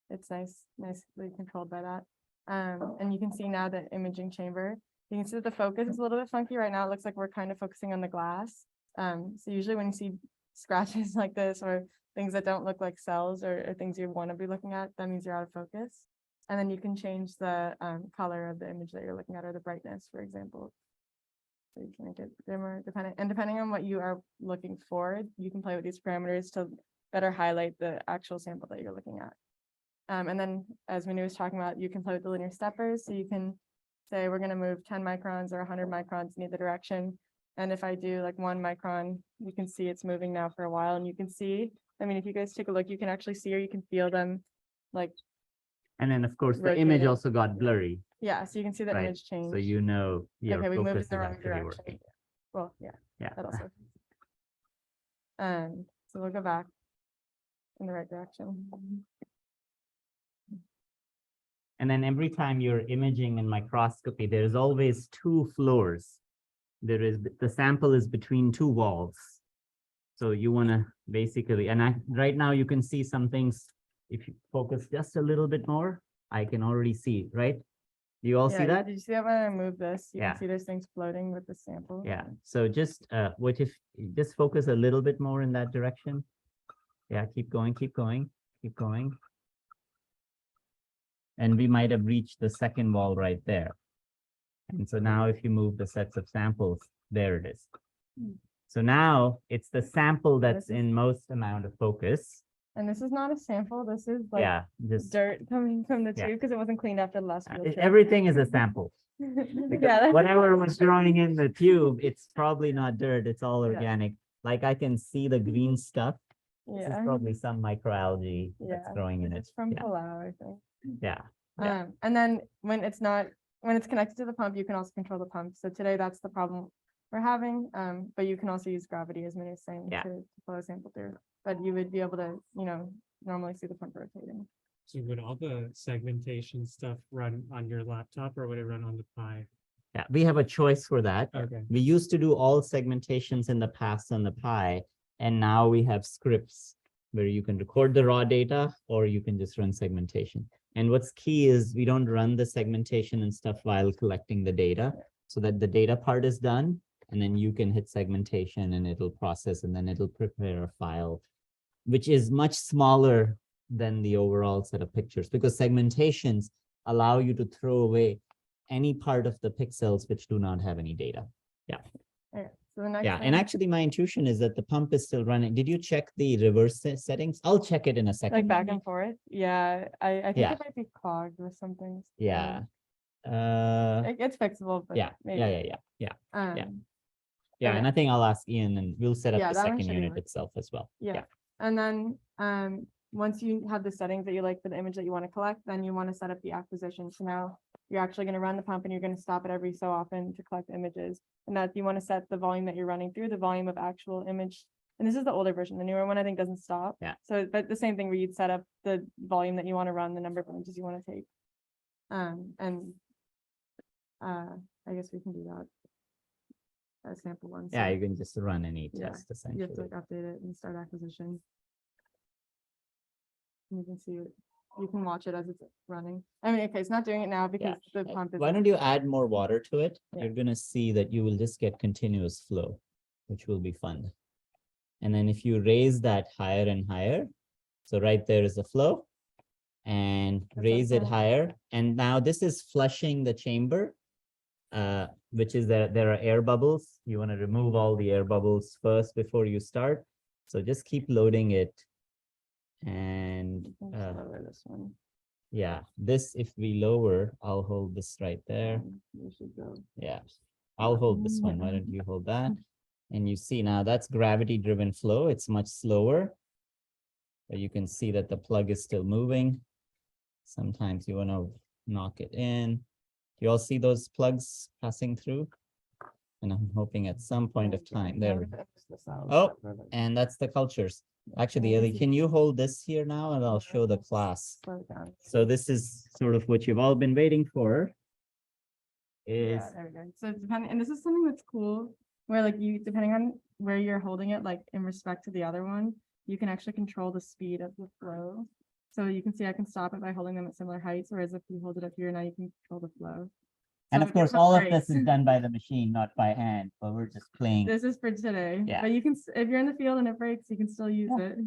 It's nicely controlled by that. And you can see now the imaging chamber. You can see that the focus is a little bit funky right now. It looks like we're kind of focusing on the glass. So usually when you see scratches like this or things that don't look like cells or things you want to be looking at, that means you're out of focus. And then you can change the color of the image that you're looking at or the brightness, for example. So you can make it dimmer, depending on what you are looking for, you can play with these parameters to better highlight the actual sample that you're looking at. And then, as Manu was talking about, you can play with the linear steppers. So you can say, we're going to move 10 microns or 100 microns in either direction. And if I do like 1 micron, you can see it's moving now for a while. And you can see, I mean, if you guys take a look, you can actually see or you can feel them like, And then, of course, the image Rotating. also got blurry, yeah, so you can see the right? image change. So you know your Okay, we moved in focus is the wrong actually direction. working. Well, yeah, Yeah. that also. So we'll go back in the right direction. And then every time you're imaging in microscopy, there's always two floors. There is, the sample is between two walls. So you want to basically, and right now you can see some things. If you focus just a little bit more, I can already see, right? Do you all see Yeah, that? did you see that when I move this? You Yeah. can see there's things floating with the sample. Yeah, so just what if you just focus a little bit more in that direction? Yeah, keep going, keep going, keep going. And we might have reached the second wall right there. And so now if you move the sets of samples, there it is. So now it's the sample that's This is- in most amount of focus. And this is not a sample, this is like Yeah, just dirt coming from the Yeah. tube because it wasn't cleaned after the last field trip. everything is a sample. Yeah, that's- Whatever was growing in the tube, it's probably not dirt, it's all Yeah. organic. Like I can see the green stuff. This is yeah, probably some microalgae that's Yeah, growing in it. it's from Yeah, Palau, I think. yeah, Yeah. And then when it's connected to the pump, you can also control the pump. So today that's the problem we're having. But you can also use gravity, as Manu was saying, Yeah. to flow a sample through. But you would be able to, normally see the pump rotating. So would all the segmentation stuff run on your laptop or would it run on the Pi? yeah. We have a choice for that. Okay. We used to do all segmentations in the past on the Pi, and now we have scripts where you can record the raw data or you can just run segmentation. And what's key is we don't run the segmentation and stuff while collecting the data, so that the data part is done, and then you can hit segmentation and it'll process, and then it'll prepare a file, which is much smaller than the overall set of pictures, because segmentations allow you to throw away any part of the pixels which do not have any data. Okay, so the next Yeah, and thing- actually my intuition is that the pump is still running. Did you check the reverse settings? I'll check it in a second. like back and forth. Yeah, I think Yeah. it might be clogged with some things. Yeah. It's fixable, but Yeah, maybe. yeah. Um, Yeah, and Okay. I think I'll ask Ian and we'll set up Yeah, the that one second should be unit working. itself as well. Yeah, and then, once you have the settings that you like for the image that you want to collect, then you want to set up the acquisition. So now you're actually going to run the pump and you're going to stop it every so often to collect images. And that you want to set the volume that you're running through, the volume of actual image. And this is the older version. The newer one, I think, doesn't stop. Yeah. So, but the same thing where you'd set up the volume that you want to run, the number of images you want to take. I guess we can do that. Sample one. Yeah, so- you can just run any Yeah, test You have essentially. to like update it and start acquisition. And you can see it, you can watch it as it's running. I mean, okay, it's not doing it now because the pump is. Why don't you add more water to it? Yeah. You're gonna see that you will just get continuous flow, which will be fun. And then if you raise that higher and higher, so right there is the flow. And That's raise it awesome. higher, and now this is flushing the chamber. Which is that there are air bubbles. You want to remove all the air bubbles first before you start. So just keep loading it. And Lower this one. yeah, this, if we lower, I'll hold this right there. We should go. Yeah, I'll hold this one. Why don't you hold that? And you see now that's gravity driven flow. It's much slower. But you can see that the plug is still moving. Sometimes you want to knock it in. You all see those plugs passing through? And I'm hoping at some point of time, there we go. Oh, and that's the cultures. Actually, Ellie, can you hold this here now and I'll show the class. So this is sort of what you've all been waiting for. Is Yeah, there we go. So depending, and this is something that's cool, where like you, depending on where you're holding it, like in respect to the other one, you can actually control the speed of the flow. So you can see I can stop it by holding them at similar heights, whereas if you hold it up here, now you can control the flow. and So of course, different all of rates. this is done by the machine, not by hand, but we're just playing. This is for today. Yeah. But you can, if you're in the field and it breaks, you can still use it.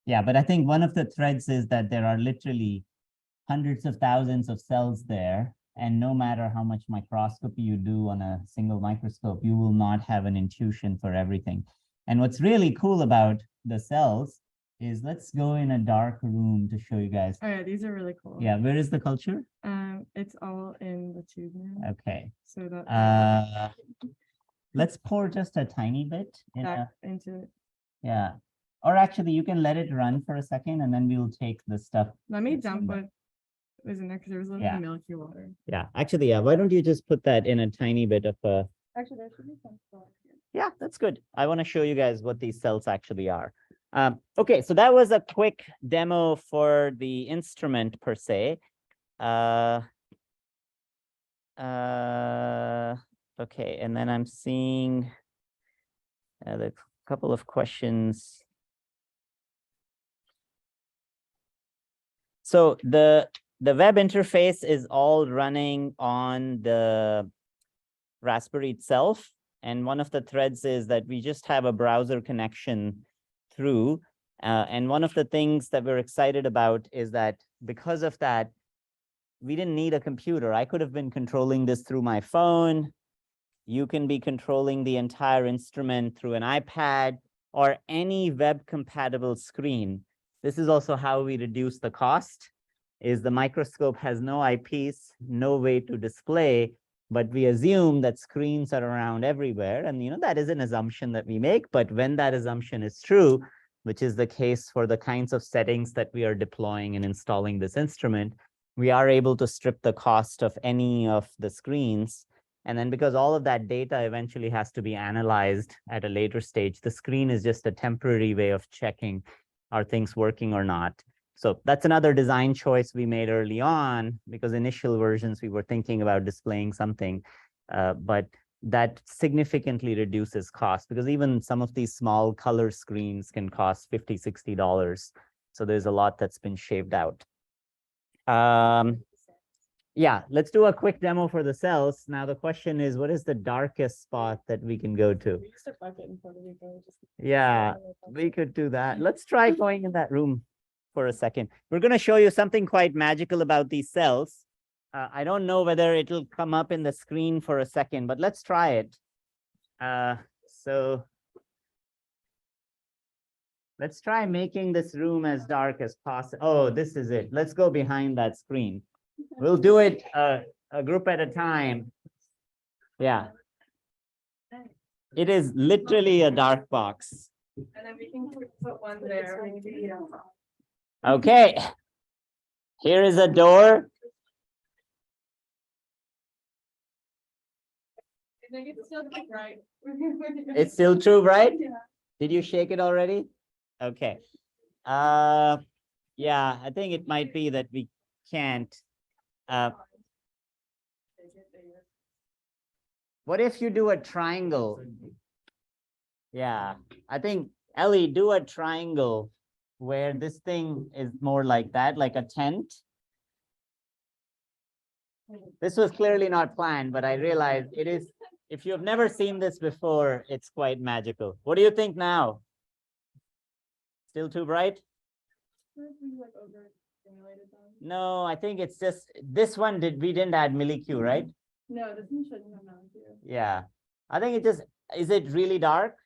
Yeah, but I think one of the threads is that there are literally hundreds of thousands of cells there. And no matter how much microscopy you do on a single microscope, you will not have an intuition for everything. And what's really cool about the cells is, let's go in a dark room to show you guys. Oh yeah, these are really cool. Yeah, where is the culture? It's all in the tube now. Okay. So that Let's pour just a tiny bit in back into it. yeah. Or actually, you can let it run for a second and then we'll take the stuff. Let me that's in dump there. what was in there because there was a little Yeah. milky water. Yeah, actually, yeah. Why don't you just put that in a tiny bit of a. Actually, there should be some salt here. Yeah, that's good. I want to show you guys what these cells actually are. Okay, so that was a quick demo for the instrument per se. Okay, and then I'm seeing the couple of questions. So the web interface is all running on the Raspberry itself. And one of the threads is that we just have a browser connection through. And one of the things that we're excited about is that because of that, we didn't need a computer. I could have been controlling this through my phone. You can be controlling the entire instrument through an iPad or any web compatible screen. This is also how we reduce the cost, is the microscope has no eyepiece, no way to display, but we assume that screens are around everywhere. And that is an assumption that we make, but when that assumption is true, which is the case for the kinds of settings that we are deploying and installing this instrument, we are able to strip the cost of any of the screens. And then because all of that data eventually has to be analyzed at a later stage, the screen is just a temporary way of checking, are things working or not? So that's another design choice we made early on, because initial versions, we were thinking about displaying something, but that significantly reduces cost, because even some of these small color screens can cost $50, $60. So there's a lot that's been shaved out. Yeah, let's do a quick demo for the cells. Now the question is, what is the darkest spot that we can go to? We used a bucket in Puerto Rico. Yeah, we could do that. Let's try going in that room for a second. We're going to show you something quite magical about these cells. I don't know whether it'll come up in the screen for a second, but let's try it. So let's try making this room as dark as possible. Oh, this is it. Let's go behind that screen. We'll do it a group at a time. Yeah. It is literally a dark box. And then we can put one there. Okay. Here is a door. It's still bright. It's still too bright? Yeah. Did you shake it already? Okay. Yeah, I think it might be that we can't. What if you do a triangle? Yeah, I think, Ellie, do a triangle where this thing is more like that, like a tent. This was clearly not planned, but I realized it is. If you've never seen this before, it's quite magical. What do you think now? Still too bright? No, I think it's just this one we didn't add milli-Q, right? No, this one shouldn't have milli-Q. Yeah. I think it just, is it really dark?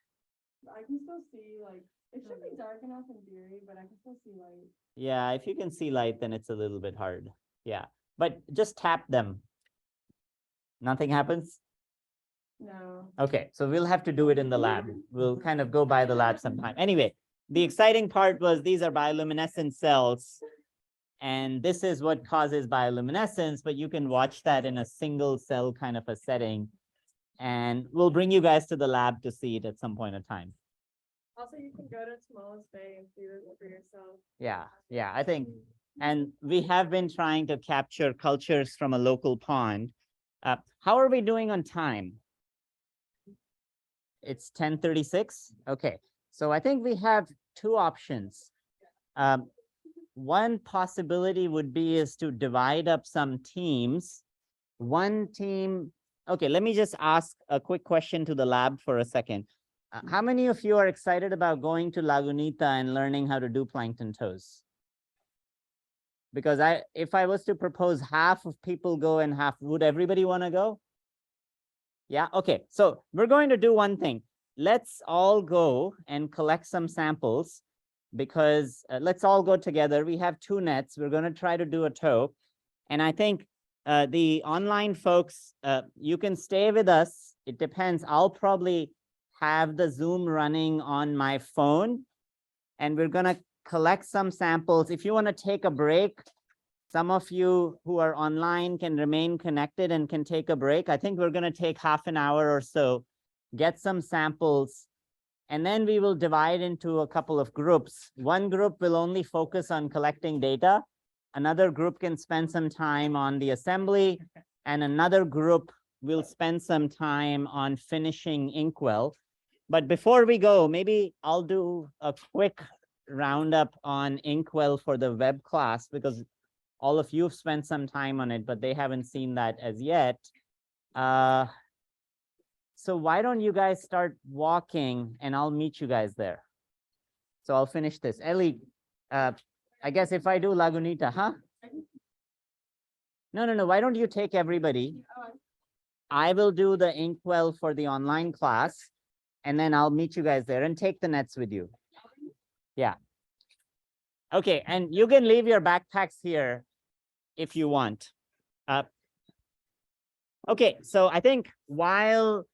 I can still see, like, it should be dark enough in theory, but I can still see light. Yeah, if you can see light, then it's a little bit hard. Yeah, but just tap them. Nothing happens? No. Okay, so we'll have to do it in the lab. We'll kind of go by the lab sometime. Anyway, the exciting part was these are bioluminescent cells. And this is what causes bioluminescence, but you can watch that in a single cell kind of a setting. And we'll bring you guys to the lab to see it at some point in time. Also, you can go to smallest bay and see this for yourself. Yeah, I think, and we have been trying to capture cultures from a local pond. How are we doing on time? It's 10:36. Okay, so I think we have two options. One possibility would be is to divide up some teams. One team, okay, let me just ask a quick question to the lab for a second. How many of you are excited about going to Lagunita and learning how to do plankton toes? Because if I was to propose half of people go and half, would everybody want to go? Yeah, okay. So we're going to do one thing. Let's all go and collect some samples because let's all go together. We have 2 nets. We're going to try to do a toe. And I think the online folks, you can stay with us. It depends. I'll probably have the Zoom running on my phone, and we're going to collect some samples. If you want to take a break, some of you who are online can remain connected and can take a break. I think we're going to take half an hour or so, get some samples, and then we will divide into a couple of groups. One group will only focus on collecting data. Another group can spend some time on the assembly, and another group will spend some time on finishing Inkwell. But before we go, maybe I'll do a quick roundup on Inkwell for the web class, because all of you have spent some time on it, but they haven't seen that as yet. So why don't you guys start walking and I'll meet you guys there. So I'll finish this. Ellie, I guess if I do Lagunita, huh? No. Why don't you take everybody? I will do the Inkwell for the online class, and then I'll meet you guys there and take the nets with you. Yeah. Okay, and you can leave your backpacks here if you want. Okay, so I think while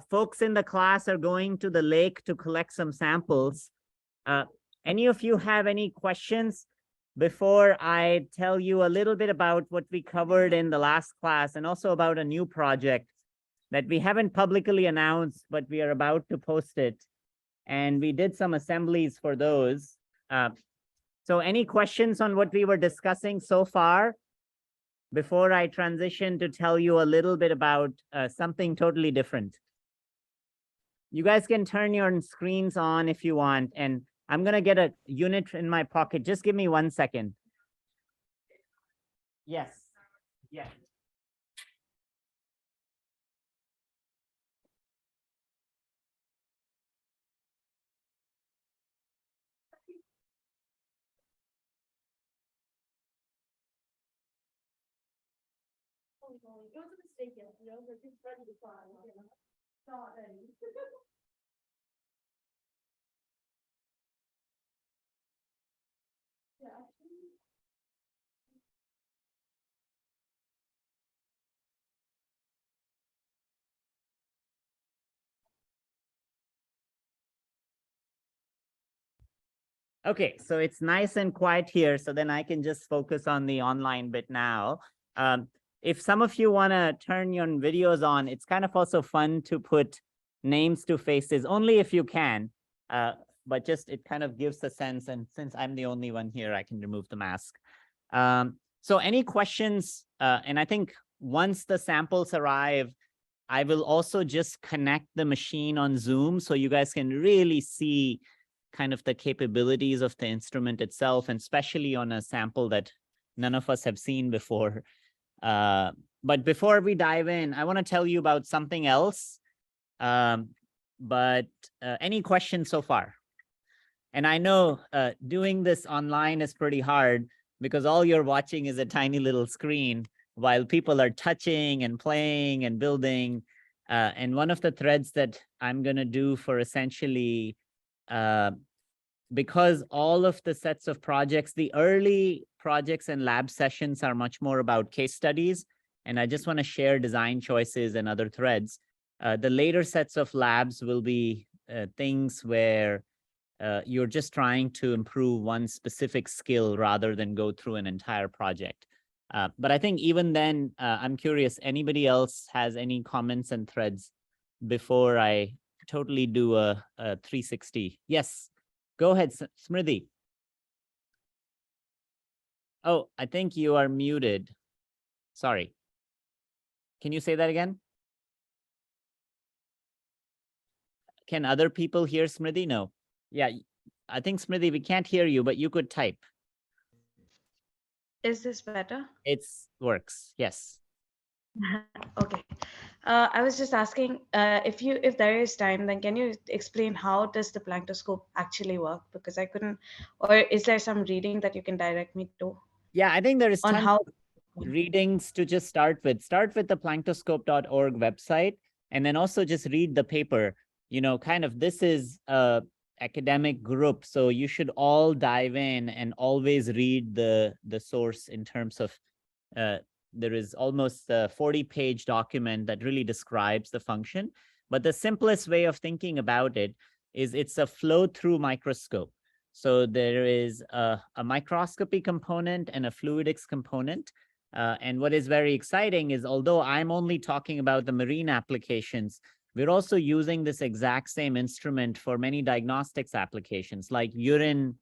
folks in the class are going to the lake to collect some samples, any of you have any questions before I tell you a little bit about what we covered in the last class, and also about a new project that we haven't publicly announced, but we are about to post it. And we did some assemblies for those. So any questions on what we were discussing so far before I transition to tell you a little bit about something totally different? You guys can turn your screens on if you want, and I'm gonna get a unit in my pocket. Just give me 1 second. Yes. Yeah. It was a mistake, you know, but it's ready to fly, you know. Not ready. Yeah. Okay, so it's nice and quiet here, so then I can just focus on the online bit now. If some of you want to turn your videos on, it's kind of also fun to put names to faces, only if you can. But just it kind of gives a sense, and since I'm the only one here, I can remove the mask. So any questions? And I think once the samples arrive, I will also just connect the machine on Zoom so you guys can really see kind of the capabilities of the instrument itself, and especially on a sample that none of us have seen before. But before we dive in, I want to tell you about something else. But any questions so far? And I know doing this online is pretty hard because all you're watching is a tiny little screen while people are touching and playing and building. And one of the threads that I'm going to do for essentially, because all of the sets of projects, the early projects and lab sessions are much more about case studies, and I just want to share design choices and other threads. The later sets of labs will be things where you're just trying to improve one specific skill rather than go through an entire project. But I think even then, I'm curious, anybody else has any comments and threads before I totally do a 360? Yes, go ahead, Smriti. Oh, I think you are muted. Sorry. Can you say that again? Can other people hear Smriti? No. Yeah, I think Smriti, we can't hear you, but you could type. Is this better? It works. Yes. Okay. I was just asking if there is time, then can you explain how does the Planktoscope actually work? Because I couldn't, or is there some reading that you can direct me to Yeah, I think there is on tons how? of readings to just start with. Start with the planktoscope.org website, and then also just read the paper. You know, kind of this is a academic group, so you should all dive in and always read the source in terms of there is almost a 40-page document that really describes the function. But the simplest way of thinking about it is it's a flow-through microscope. So there is a microscopy component and a fluidics component. And what is very exciting is, although I'm only talking about the marine applications, we're also using this exact same instrument for many diagnostics applications like urine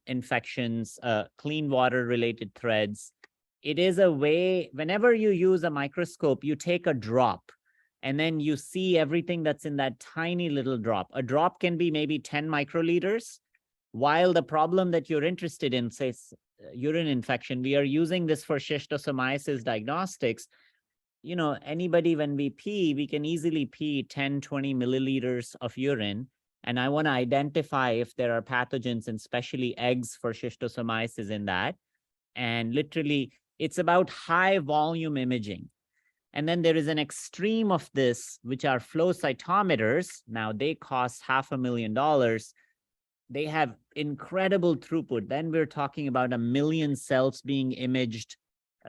infections, clean water related threads. It is a way, whenever you use a microscope, you take a drop and then you see everything that's in that tiny little drop. A drop can be maybe 10 microliters, while the problem that you're interested in, say, urine infection, we are using this for schistosomiasis diagnostics. You know, anybody, when we pee, we can easily pee 10, 20 milliliters of urine. And I want to identify if there are pathogens, and especially eggs for schistosomiasis in that. And literally, it's about high volume imaging. And then there is an extreme of this, which are flow cytometers. Now they cost $500,000. They have incredible throughput. Then we're talking about 1 million cells being imaged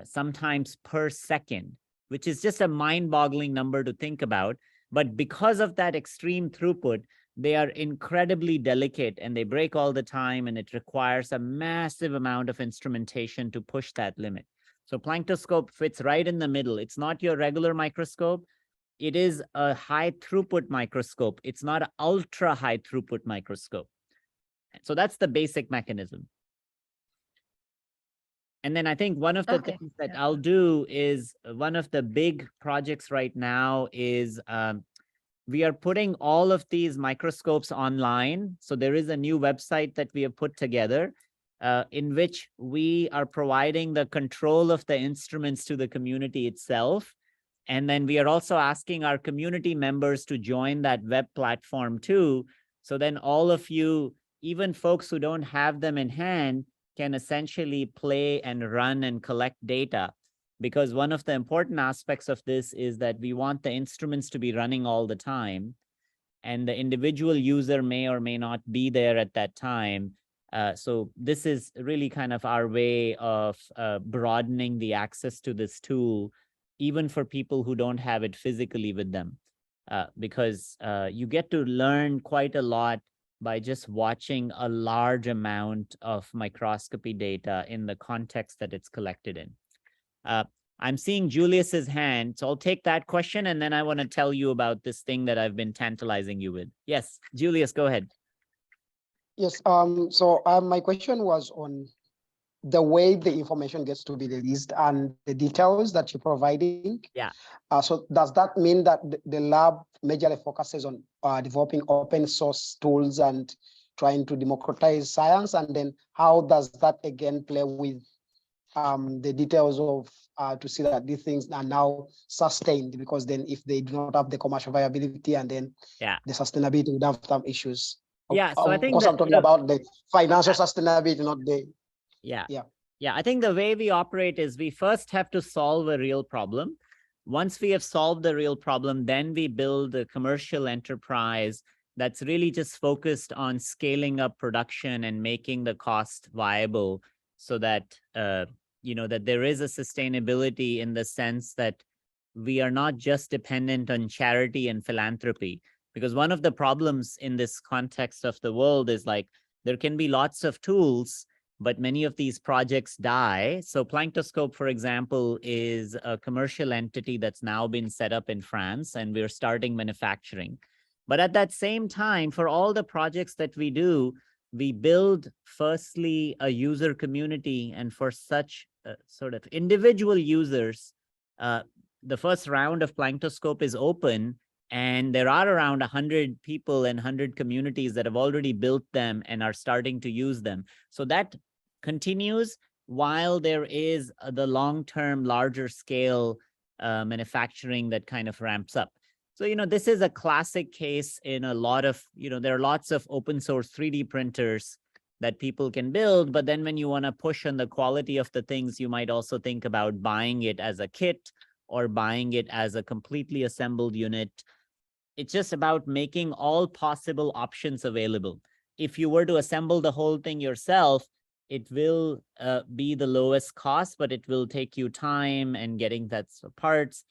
sometimes per second, which is just a mind-boggling number to think about. But because of that extreme throughput, they are incredibly delicate and they break all the time, and it requires a massive amount of instrumentation to push that limit. So Planktoscope fits right in the middle. It's not your regular microscope. It is a high throughput microscope. It's not an ultra high throughput microscope. So that's the basic mechanism. And then I think one of the things that I'll do is, one of the big projects right now is we are putting all of these microscopes online. So there is a new website that we have put together in which we are providing the control of the instruments to the community itself. And then we are also asking our community members to join that web platform too. So then all of you, even folks who don't have them in hand, can essentially play and run and collect data. Because one of the important aspects of this is that we want the instruments to be running all the time, and the individual user may or may not be there at that time. So this is really kind of our way of broadening the access to this tool, even for people who don't have it physically with them, because you get to learn quite a lot by just watching a large amount of microscopy data in the context that it's collected in. I'm seeing Julius's hand, so I'll take that question, and then I want to tell you about this thing that I've been tantalizing you with. Yes, Julius, go ahead. Yes, so my question was on the way the information gets to be released and the details that you're providing. Yeah. So does that mean that the lab majorly focuses on developing open source tools and trying to democratize science? And then how does that again play with the details of to see that these things are now sustained? Because then if they do not have the commercial viability, and then the sustainability would have some issues. Yeah, so I think I'm talking about the financial sustainability, not the. Yeah, I think the way we operate is we first have to solve a real problem. Once we have solved the real problem, then we build a commercial enterprise that's really just focused on scaling up production and making the cost viable, so that you know, that there is a sustainability in the sense that we are not just dependent on charity and philanthropy. Because one of the problems in this context of the world is like, there can be lots of tools, but many of these projects die. So Planktoscope, for example, is a commercial entity that's now been set up in France, and we're starting manufacturing. But at that same time, for all the projects that we do, we build firstly a user community, and for such sort of individual users, the first round of Planktoscope is open, and there are around 100 people and 100 communities that have already built them and are starting to use them. So that continues while there is the long-term, larger scale manufacturing that kind of ramps up. So, this is a classic case in a lot of, there are lots of open source 3D printers that people can build, but then when you want to push on the quality of the things, you might also think about buying it as a kit or buying it as a completely assembled unit. It's just about making all possible options available. If you were to assemble the whole thing yourself, it will be the lowest cost, but it will take you time and getting that parts.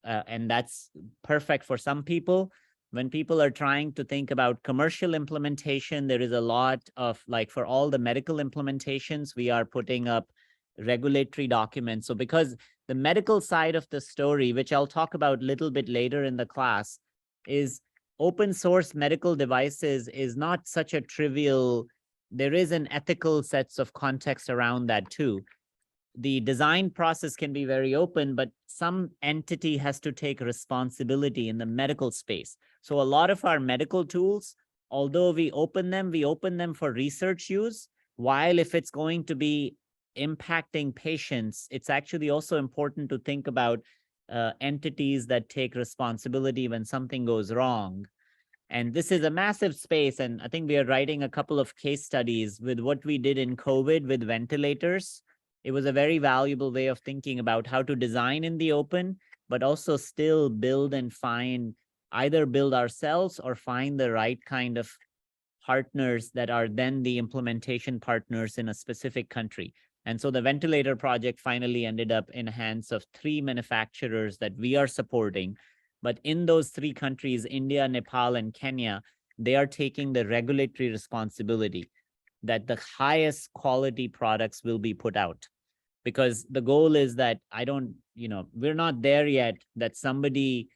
And that's perfect for some people. When people are trying to think about commercial implementation, there is a lot of, like, for all the medical implementations, we are putting up regulatory documents. So because the medical side of the story, which I'll talk about a little bit later in the class, is open source medical devices is not such a trivial, there is an ethical sets of context around that too. The design process can be very open, but some entity has to take responsibility in the medical space. So a lot of our medical tools, although we open them for research use, while if it's going to be impacting patients, it's actually also important to think about entities that take responsibility when something goes wrong. And this is a massive space. And I think we are writing a couple of case studies with what we did in COVID with ventilators. It was a very valuable way of thinking about how to design in the open, but also still build and find, either build ourselves or find the right kind of partners that are then the implementation partners in a specific country. And so the ventilator project finally ended up in hands of 3 manufacturers that we are supporting. But in those 3 countries, India, Nepal, and Kenya, they are taking the regulatory responsibility that the highest quality products will be put out. Because the goal is that we're not there yet that somebody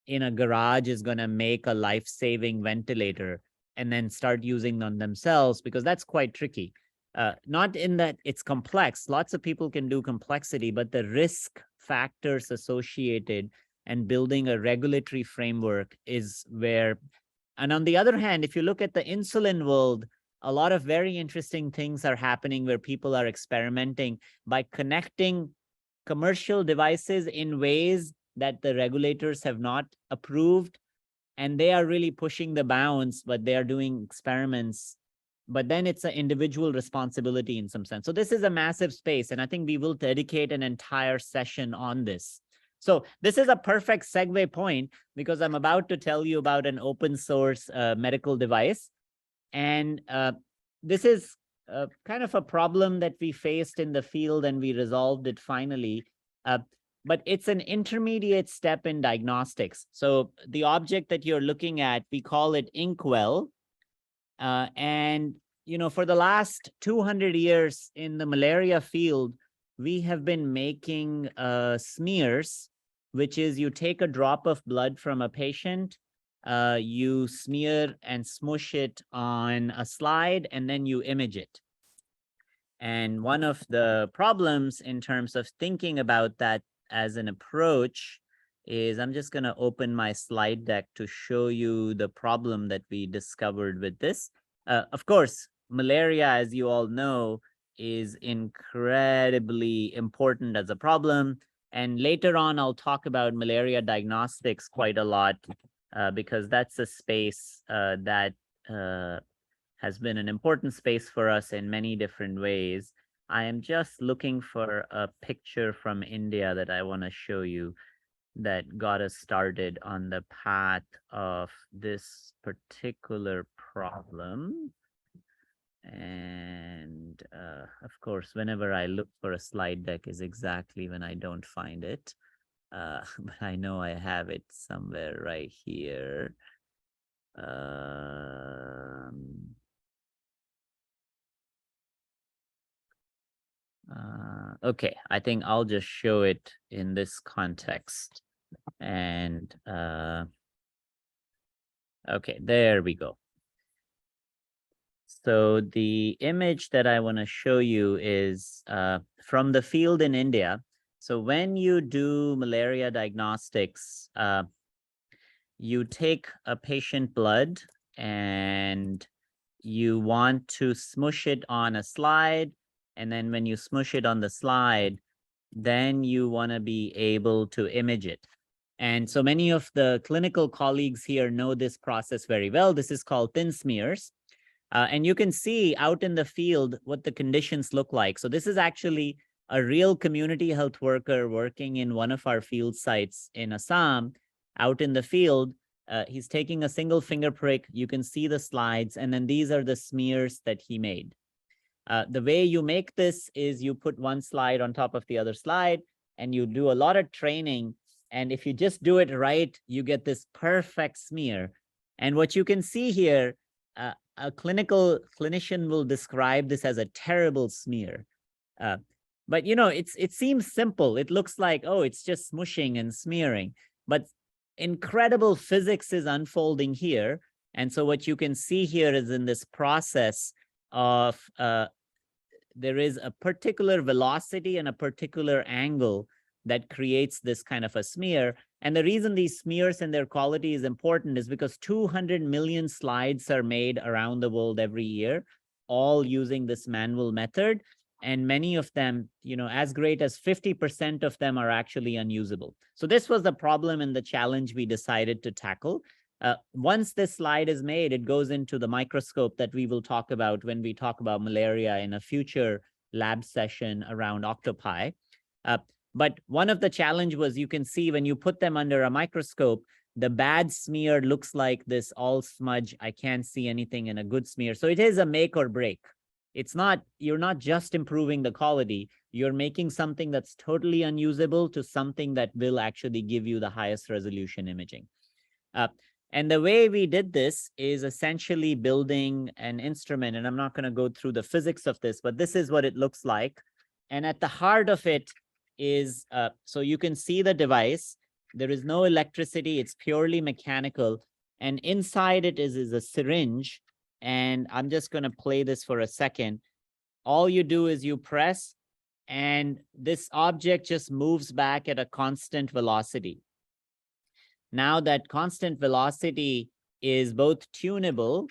in a garage is going to make a life-saving ventilator and then start using them themselves, because that's quite tricky. Not in that it's complex. Lots of people can do complexity, but the risk factors associated and building a regulatory framework is where. And on the other hand, if you look at the insulin world, a lot of very interesting things are happening where people are experimenting by connecting commercial devices in ways that the regulators have not approved. And they are really pushing the bounds, but they are doing experiments. But then it's an individual responsibility in some sense. So this is a massive space. And I think we will dedicate an entire session on this. So this is a perfect segue point, because I'm about to tell you about an open source medical device. And this is kind of a problem that we faced in the field, and we resolved it finally. But it's an intermediate step in diagnostics. So the object that you're looking at, we call it Inkwell. And, for the last 200 years in the malaria field, we have been making smears, which is you take a drop of blood from a patient, you smear and smush it on a slide, and then you image it. And one of the problems in terms of thinking about that as an approach is, I'm just going to open my slide deck to show you the problem that we discovered with this. Of course, malaria, as you all know, is incredibly important as a problem. And later on, I'll talk about malaria diagnostics quite a lot, because that's a space that has been an important space for us in many different ways. I am just looking for a picture from India that I want to show you that got us started on the path of this particular problem. And of course, whenever I look for a slide deck is exactly when I don't find it. But I know I have it somewhere right here. Okay, I think I'll just show it in this context. And okay, there we go. So the image that I want to show you is from the field in India. So when you do malaria diagnostics, you take a patient blood and you want to smush it on a slide. And then when you smush it on the slide, then you want to be able to image it. And so many of the clinical colleagues here know this process very well. This is called thin smears. And you can see out in the field what the conditions look like. So this is actually a real community health worker working in one of our field sites in Assam, out in the field. He's taking a single finger prick. You can see the slides, and then these are the smears that he made. The way you make this is you put one slide on top of the other slide, and you do a lot of training. And if you just do it right, you get this perfect smear. And what you can see here, a clinician will describe this as a terrible smear. But you know, it seems simple. It looks like, oh, it's just smushing and smearing, but incredible physics is unfolding here. And so what you can see here is in this process of there is a particular velocity and a particular angle that creates this kind of a smear. And the reason these smears and their quality is important is because 200 million slides are made around the world every year, all using this manual method. And many of them, you know, as great as 50% of them are actually unusable. So this was the problem and the challenge we decided to tackle. Once this slide is made, it goes into the microscope that we will talk about when we talk about malaria in a future lab session around octopi. But one of the challenge was you can see when you put them under a microscope, the bad smear looks like this all smudge. I can't see anything in a good smear. So it is a make or break. It's not, you're not just improving the quality, you're making something that's totally unusable to something that will actually give you the highest resolution imaging. And the way we did this is essentially building an instrument, and I'm not going to go through the physics of this, but this is what it looks like. And at the heart of it is, so you can see the device. There is no electricity, it's purely mechanical. And inside it is a syringe. And I'm just going to play this for a second. All you do is you press, and this object just moves back at a constant velocity. Now that constant velocity is both tunable,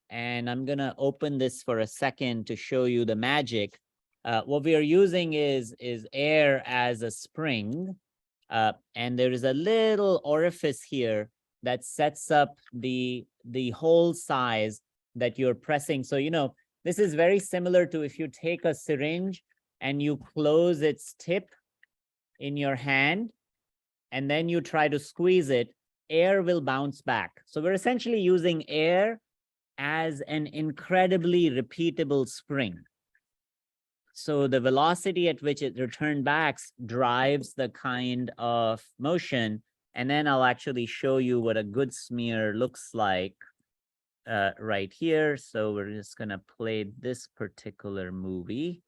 and I'm going to open this for a second to show you the magic. What we are using is air as a spring, and there is a little orifice here that sets up the hole size that you're pressing. So, you know, this is very similar to if you take a syringe and you close its tip in your hand, and then you try to squeeze it, air will bounce back. So we're essentially using air as an incredibly repeatable spring. So the velocity at which it returned back drives the kind of motion. And then I'll actually show you what a good smear looks like right here. So we're just going to play this particular movie.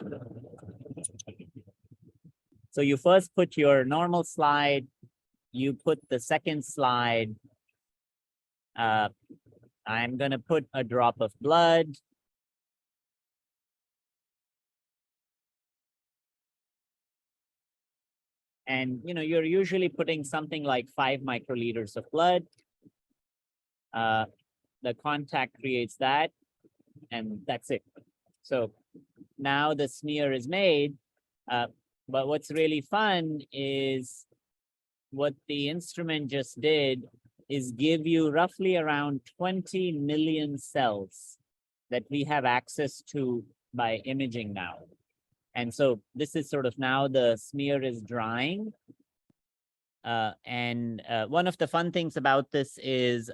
So you first put your normal slide, you put the second slide. I'm going to put a drop of blood. And, you know, you're usually putting something like 5 microliters of blood. The contact creates that, and that's it. So now the smear is made. But what's really fun is what the instrument just did is give you roughly around 20 million cells that we have access to by imaging now. And so this is sort of now the smear is drying. One of the fun things about this is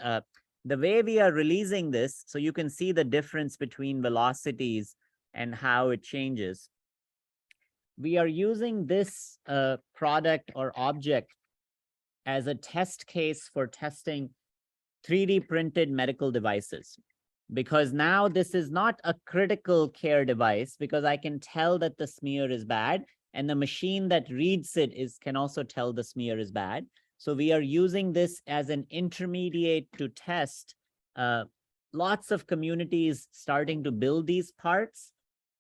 the way we are releasing this, so you can see the difference between velocities and how it changes. We are using this product or object as a test case for testing 3D printed medical devices. Because now this is not a critical care device, because I can tell that the smear is bad, and the machine that reads it can also tell the smear is bad. So we are using this as an intermediate to test. Lots of communities starting to build these parts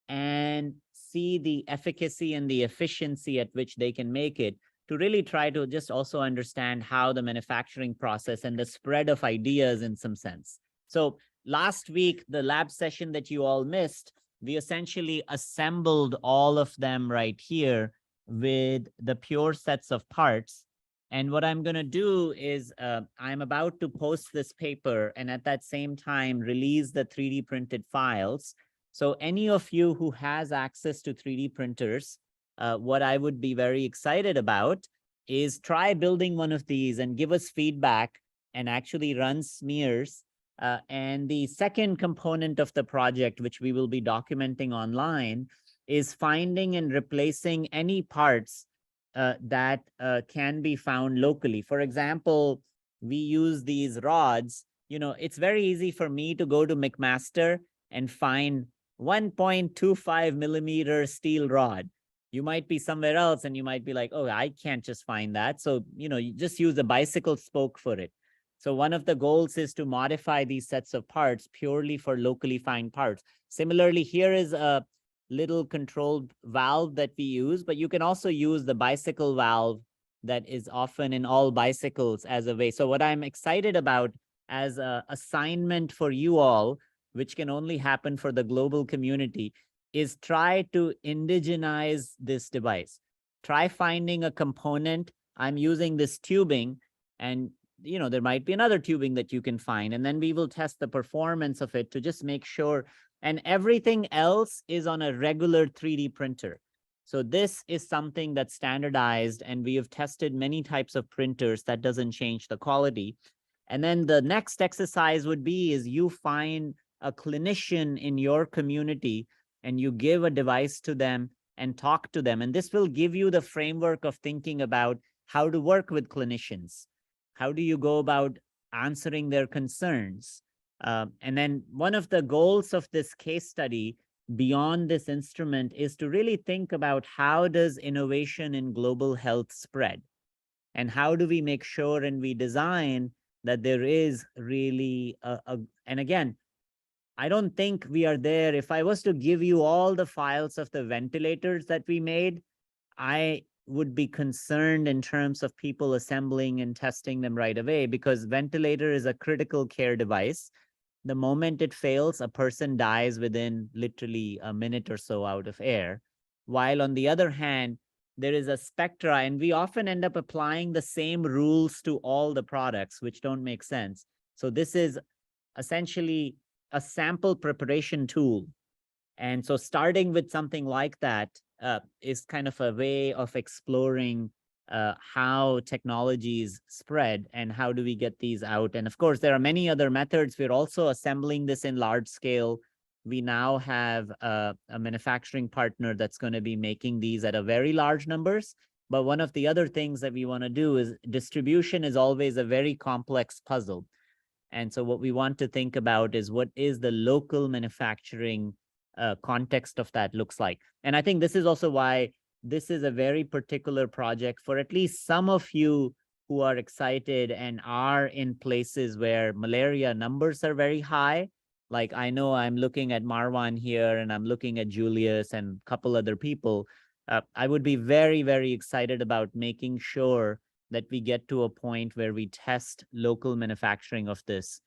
and see the efficacy and the efficiency at which they can make it, to really try to just also understand how the manufacturing process and the spread of ideas in some sense. So last week, the lab session that you all missed, we essentially assembled all of them right here with the pure sets of parts. And what I'm going to do is I'm about to post this paper, and at that same time release the 3D printed files. So any of you who has access to 3D printers, what I would be very excited about is try building one of these and give us feedback and actually run smears. And the second component of the project, which we will be documenting online, is finding and replacing any parts that can be found locally. For example, we use these rods. It's very easy for me to go to McMaster and find 1.25 millimeter steel rod. You might be somewhere else and you might be like, oh, I can't just find that. So, you just use a bicycle spoke for it. So one of the goals is to modify these sets of parts purely for locally found parts. Similarly, here is a little controlled valve that we use, but you can also use the bicycle valve that is often in all bicycles as a way. So what I'm excited about as an assignment for you all, which can only happen for the global community, is try to indigenize this device. Try finding a component. I'm using this tubing, and there might be another tubing that you can find, and then we will test the performance of it to just make sure. And everything else is on a regular 3D printer. So this is something that's standardized, and we have tested many types of printers. That doesn't change the quality. And then the next exercise would be is you find a clinician in your community and you give a device to them and talk to them. And this will give you the framework of thinking about how to work with clinicians. How do you go about answering their concerns? And then one of the goals of this case study beyond this instrument is to really think about how does innovation in global health spread? And how do we make sure and we design that there is really and again, I don't think we are there. If I was to give you all the files of the ventilators that we made, I would be concerned in terms of people assembling and testing them right away, because ventilator is a critical care device. The moment it fails, a person dies within literally a minute or so out of air. While on the other hand, there is a spectra, and we often end up applying the same rules to all the products, which don't make sense. So this is essentially a sample preparation tool. And so starting with something like that is kind of a way of exploring how technologies spread and how do we get these out. And of course, there are many other methods. We're also assembling this in large scale. We now have a manufacturing partner that's going to be making these at a very large numbers. But one of the other things that we want to do is distribution is always a very complex puzzle. And so what we want to think about is what is the local manufacturing context of that looks like. And I think this is also why this is a very particular project for at least some of you who are excited and are in places where malaria numbers are very high. Like I know I'm looking at Marwan here, and I'm looking at Julius and a couple other people. I would be very, very excited about making sure that we get to a point where we test local manufacturing of this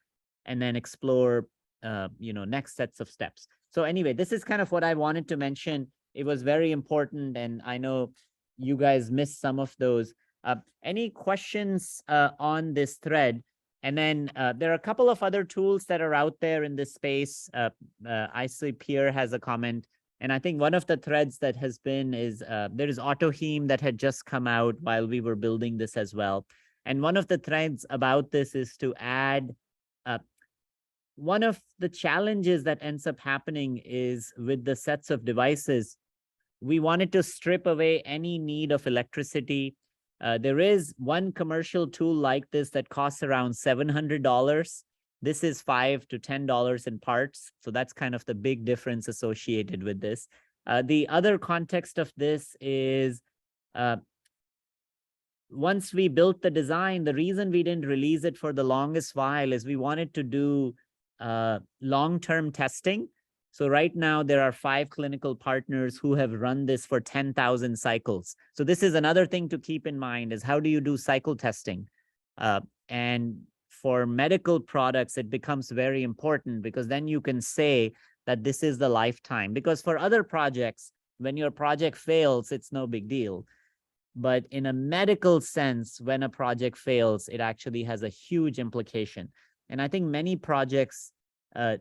and then explore, next sets of steps. So anyway, this is kind of what I wanted to mention. It was very important, and I know you guys missed some of those. Any questions on this thread? And then there are a couple of other tools that are out there in this space. I see Pierre has a comment. And I think one of the threads that has been is there is AutoHeme that had just come out while we were building this as well. And one of the threads about this is to add, one of the challenges that ends up happening is with the sets of devices, we wanted to strip away any need of electricity. There is one commercial tool like this that costs around $700. This is $5 to $10 in parts. So that's kind of the big difference associated with this. The other context of this is once we built the design, the reason we didn't release it for the longest while is we wanted to do long-term testing. So right now there are 5 clinical partners who have run this for 10,000 cycles. So this is another thing to keep in mind is how do you do cycle testing? And for medical products, it becomes very important because then you can say that this is the lifetime. Because for other projects, when your project fails, it's no big deal. But in a medical sense, when a project fails, it actually has a huge implication. And I think many projects, and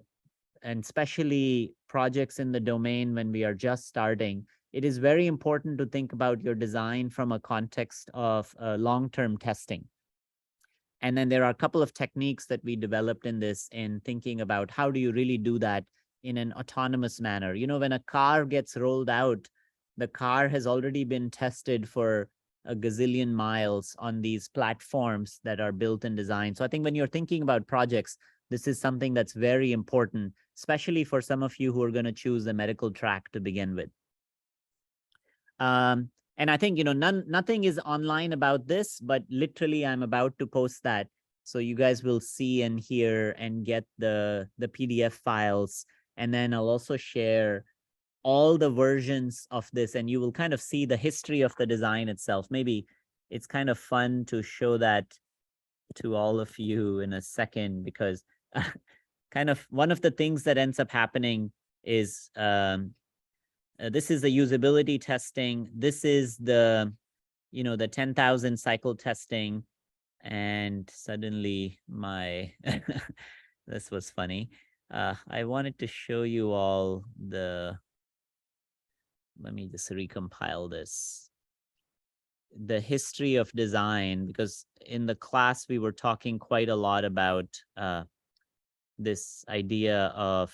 especially projects in the domain when we are just starting, it is very important to think about your design from a context of long-term testing. And then there are a couple of techniques that we developed in this in thinking about how do you really do that in an autonomous manner. You know, when a car gets rolled out, the car has already been tested for a gazillion miles on these platforms that are built and designed. So I think when you're thinking about projects, this is something that's very important, especially for some of you who are going to choose the medical track to begin with. And I think, you know, nothing is online about this, but literally I'm about to post that. So you guys will see and hear and get the PDF files. And then I'll also share all the versions of this, and you will kind of see the history of the design itself. Maybe it's kind of fun to show that to all of you in a second, because kind of one of the things that ends up happening is this is the usability testing. This is the, you know, the 10,000 cycle testing. And suddenly my, this was funny. I wanted to show you all the, let me just recompile this. The history of design, because in the class we were talking quite a lot about this idea of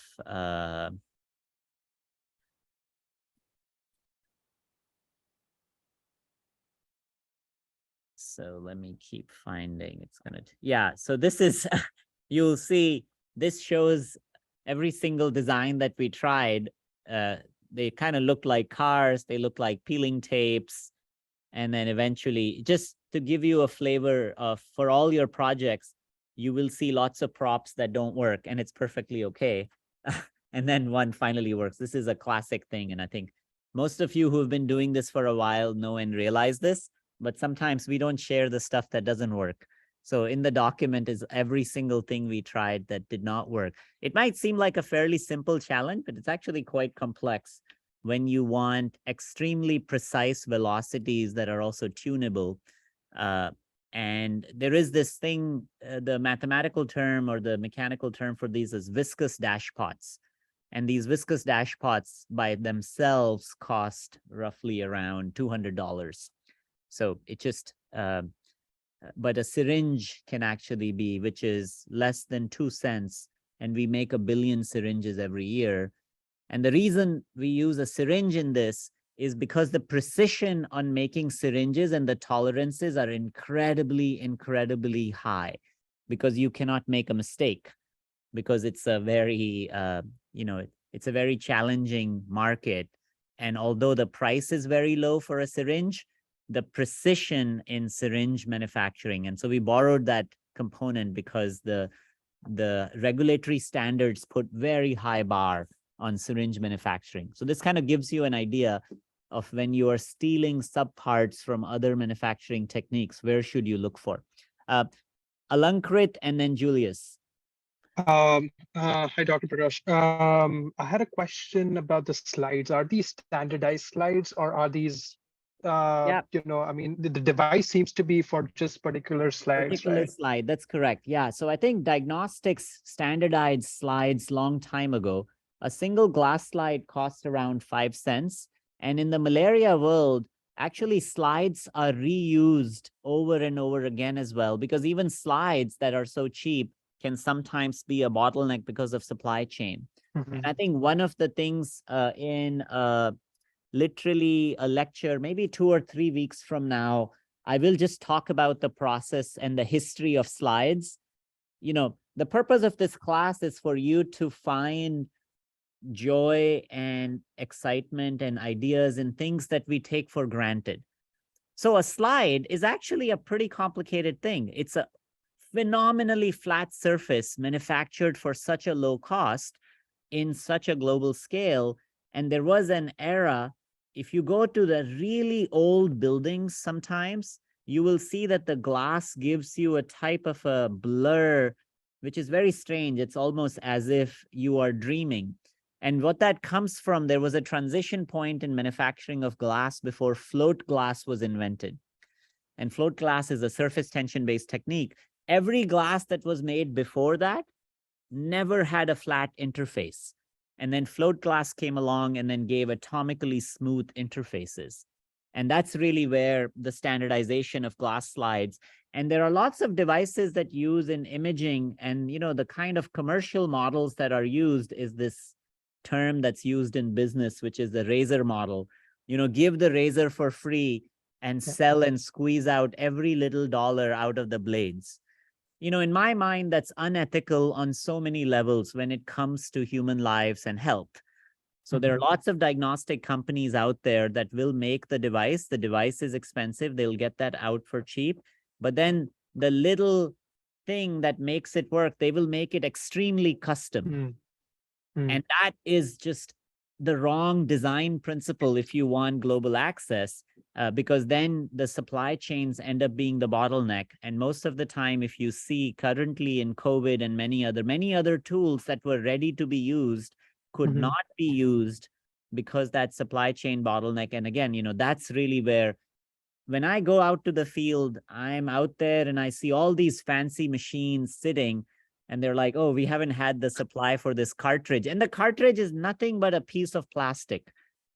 so let me keep finding. It's gonna, yeah. So this is, you'll see, this shows every single design that we tried. They kind of look like cars. They look like peeling tapes. And then eventually, just to give you a flavor of, for all your projects, you will see lots of props that don't work, and it's perfectly okay. And then one finally works. This is a classic thing. And I think most of you who have been doing this for a while know and realize this, but sometimes we don't share the stuff that doesn't work. So in the document is every single thing we tried that did not work. It might seem like a fairly simple challenge, but it's actually quite complex when you want extremely precise velocities that are also tunable. And there is this thing, the mathematical term or the mechanical term for these is viscous dashpots. And these viscous dashpots by themselves cost roughly around $200. So it just, but a syringe can actually be, which is less than 2 cents. And we make 1 billion syringes every year. And the reason we use a syringe in this is because the precision on making syringes and the tolerances are incredibly, incredibly high, because you cannot make a mistake, because it's a very, you know, it's a very challenging market. And although the price is very low for a syringe, the precision in syringe manufacturing. And so we borrowed that component because the regulatory standards put very high bar on syringe manufacturing. So this kind of gives you an idea of when you are stealing subparts from other manufacturing techniques, where should you look for? Alankrit and then Julius. Hi, Dr. Prakash. I had a question about the slides. Are these standardized slides, or are these, you know, I mean, the device seems to be for just particular slides, right? Slide, that's correct. Yeah, so I think diagnostics standardized slides long time ago. A single glass slide cost around 5 cents. And in the malaria world, actually slides are reused over and over again as well, because even slides that are so cheap can sometimes be a bottleneck because of supply chain. And I think one of the things in literally a lecture, maybe 2 or 3 weeks from now, I will just talk about the process and the history of slides. You know, the purpose of this class is for you to find joy and excitement and ideas in things that we take for granted. So a slide is actually a pretty complicated thing. It's a phenomenally flat surface manufactured for such a low cost in such a global scale. And there was an era, if you go to the really old buildings sometimes, you will see that the glass gives you a type of a blur, which is very strange. It's almost as if you are dreaming. And what that comes from, there was a transition point in manufacturing of glass before float glass was invented. And float glass is a surface tension-based technique. Every glass that was made before that never had a flat interface. And then float glass came along and then gave atomically smooth interfaces. And that's really where the standardization of glass slides. And there are lots of devices that use in imaging, and you know, the kind of commercial models that are used is this term that's used in business, which is the razor model. You know, give the razor for free and sell and squeeze out every little dollar out of the blades. You know, in my mind, that's unethical on so many levels when it comes to human lives and health. So there are lots of diagnostic companies out there that will make the device. The device is expensive. They'll get that out for cheap. But then the little thing that makes it work, they will make it extremely custom. And that is just the wrong design principle if you want global access, because then the supply chains end up being the bottleneck. And most of the time, if you see currently in COVID and many other tools that were ready to be used could not be used because that supply chain bottleneck. And again, you know, that's really where, when I go out to the field, I'm out there and I see all these fancy machines sitting, and they're like, oh, we haven't had the supply for this cartridge. And the cartridge is nothing but a piece of plastic,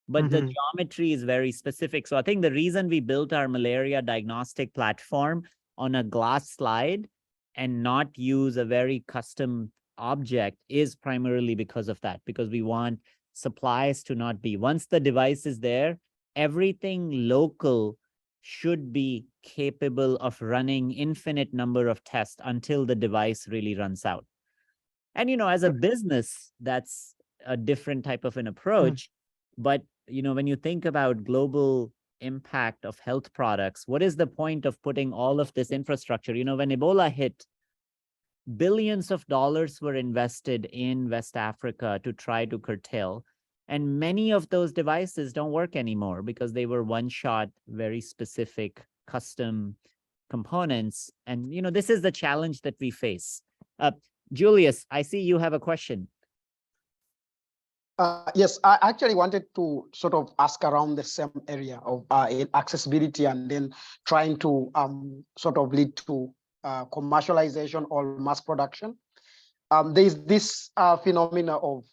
but the geometry is very specific. So I think the reason we built our malaria diagnostic platform on a glass slide and not use a very custom object is primarily because of that, because we want supplies to not be, once the device is there, everything local should be capable of running infinite number of tests until the device really runs out. And, you know, as a business, that's a different type of an approach. But, you know, when you think about global impact of health products, what is the point of putting all of this infrastructure? You know, when Ebola hit, billions of dollars were invested in West Africa to try to curtail. And many of those devices don't work anymore because they were one-shot, very specific, custom components. And, you know, this is the challenge that we face. Julius, I see you have a question. Yes, I actually wanted to sort of ask around the same area of accessibility and then trying to sort of lead to commercialization or mass production. There's this phenomena of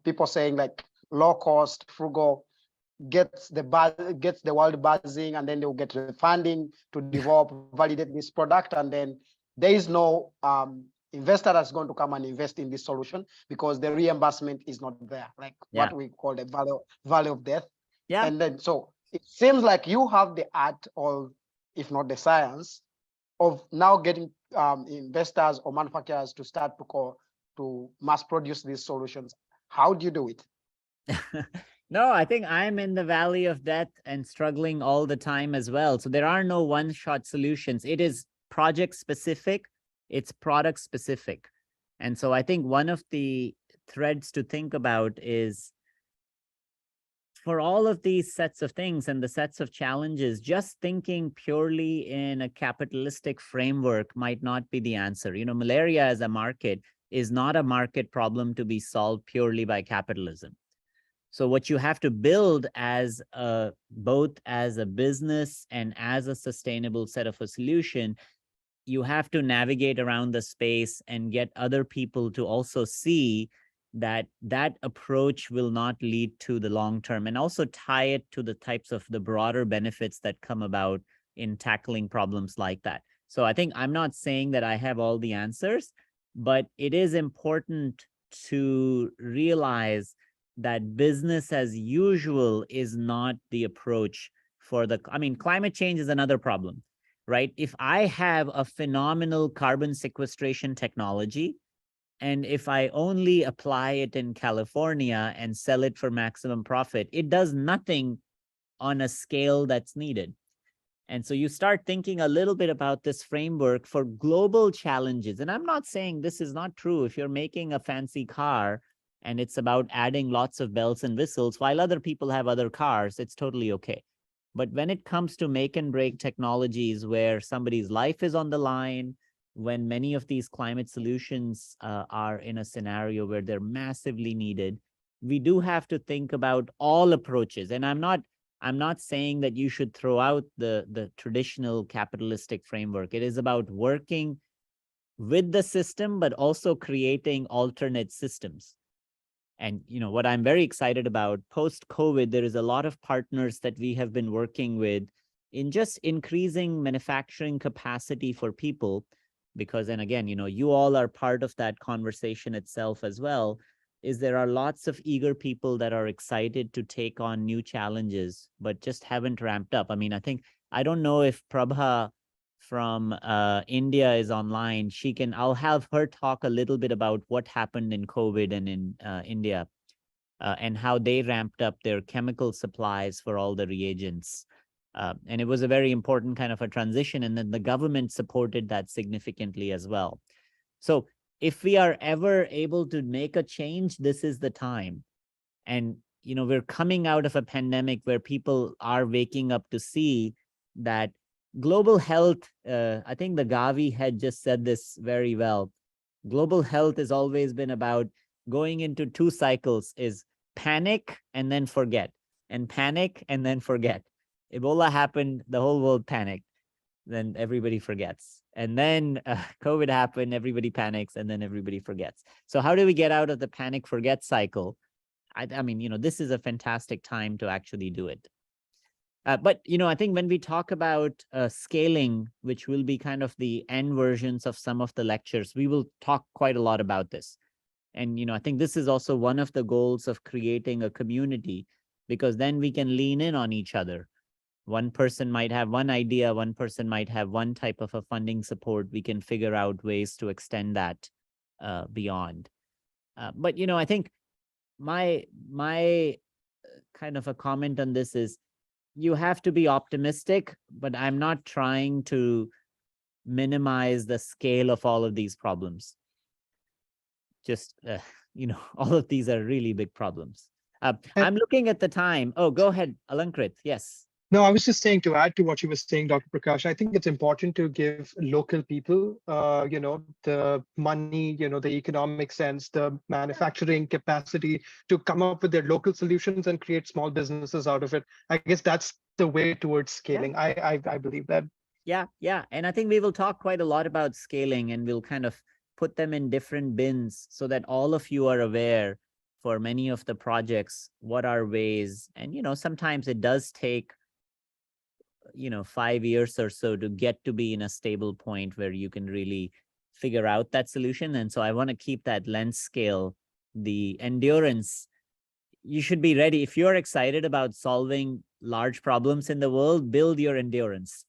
people saying like low cost, frugal, gets the world buzzing, and then they'll get the funding to develop, validate this product, and then there is no investor that's going to come and invest in this solution because the reimbursement is not there, like what we call the value of death. And then so it seems like you have the art, or if not the science, of now getting investors or manufacturers to start to mass produce these solutions. How do you do it? No, I think I'm in the valley of death and struggling all the time as well. So there are no one-shot solutions. It is project specific, it's product specific. And so I think one of the threads to think about is, for all of these sets of things and the sets of challenges, just thinking purely in a capitalistic framework might not be the answer. You know, malaria as a market is not a market problem to be solved purely by capitalism. So what you have to build as both as a business and as a sustainable set of a solution, you have to navigate around the space and get other people to also see that that approach will not lead to the long term, and also tie it to the types of the broader benefits that come about in tackling problems like that. So I think I'm not saying that I have all the answers, but it is important to realize that business as usual is not the approach for the, I mean, climate change is another problem, right? If I have a phenomenal carbon sequestration technology, and if I only apply it in California and sell it for maximum profit, it does nothing on a scale that's needed. And so you start thinking a little bit about this framework for global challenges. And I'm not saying this is not true. If you're making a fancy car and it's about adding lots of bells and whistles, while other people have other cars, it's totally okay. But when it comes to make and break technologies where somebody's life is on the line, when many of these climate solutions are in a scenario where they're massively needed, we do have to think about all approaches. And I'm not saying that you should throw out the traditional capitalistic framework. It is about working with the system, but also creating alternate systems. And what I'm very excited about post-COVID, there is a lot of partners that we have been working with in just increasing manufacturing capacity for people. Because, and again, you all are part of that conversation itself as well, is there are lots of eager people that are excited to take on new challenges, but just haven't ramped up. I mean, I don't know if Prabha from India is online. I'll have her talk a little bit about what happened in COVID and in India and how they ramped up their chemical supplies for all the reagents. And it was a very important kind of a transition, and then the government supported that significantly as well. So if we are ever able to make a change, this is the time. And, we're coming out of a pandemic where people are waking up to see that global health, I think the Gavi had just said this very well. Global health has always been about going into two cycles, is panic and then forget, and panic and then forget. Ebola happened, the whole world panicked, then everybody forgets. And then COVID happened, everybody panics, and then everybody forgets. So how do we get out of the panic forget cycle? I mean, this is a fantastic time to actually do it. But, I think when we talk about scaling, which will be kind of the end versions of some of the lectures, we will talk quite a lot about this. And, I think this is also one of the goals of creating a community, because then we can lean in on each other. One person might have one idea, one person might have one type of a funding support. We can figure out ways to extend that beyond. But, I think my kind of a comment on this is you have to be optimistic, but I'm not trying to minimize the scale of all of these problems. Just, all of these are really big problems. I'm looking at the time. Oh, go ahead, Alankrit. Yes. No, I was just saying, to add to what you were saying, Dr. Prakash, I think it's important to give local people, the money, the economic sense, the manufacturing capacity to come up with their local solutions and create small businesses out of it. I guess that's the way towards scaling. Yeah. I believe that. Yeah. And I think we will talk quite a lot about scaling, and we'll kind of put them in different bins so that all of you are aware for many of the projects, what are ways. And, sometimes it does take 5 years or so to get to be in a stable point where you can really figure out that solution. And so I want to keep that length scale, the endurance. You should be ready. If you're excited about solving large problems in the world, build your endurance.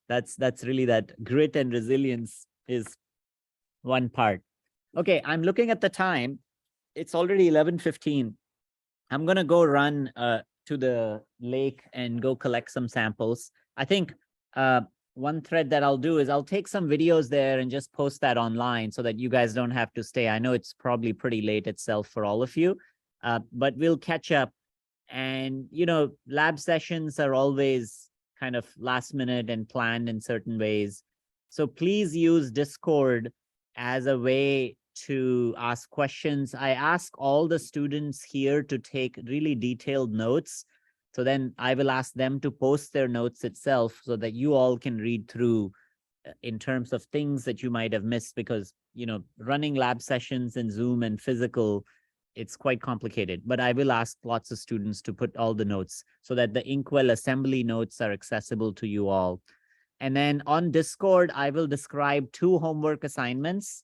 That's really that grit and resilience is one part. Okay, I'm looking at the time. It's already 11:15. I'm going to go run to the lake and go collect some samples. I think one thread that I'll do is I'll take some videos there and just post that online so that you guys don't have to stay. I know it's probably pretty late itself for all of you, but we'll catch up. And, lab sessions are always kind of last minute and planned in certain ways. So please use Discord as a way to ask questions. I ask all the students here to take really detailed notes. So then I will ask them to post their notes itself so that you all can read through in terms of things that you might have missed, because, running lab sessions in Zoom and physical, it's quite complicated. But I will ask lots of students to put all the notes so that the Inkwell assembly notes are accessible to you all. And then on Discord, I will describe 2 homework assignments.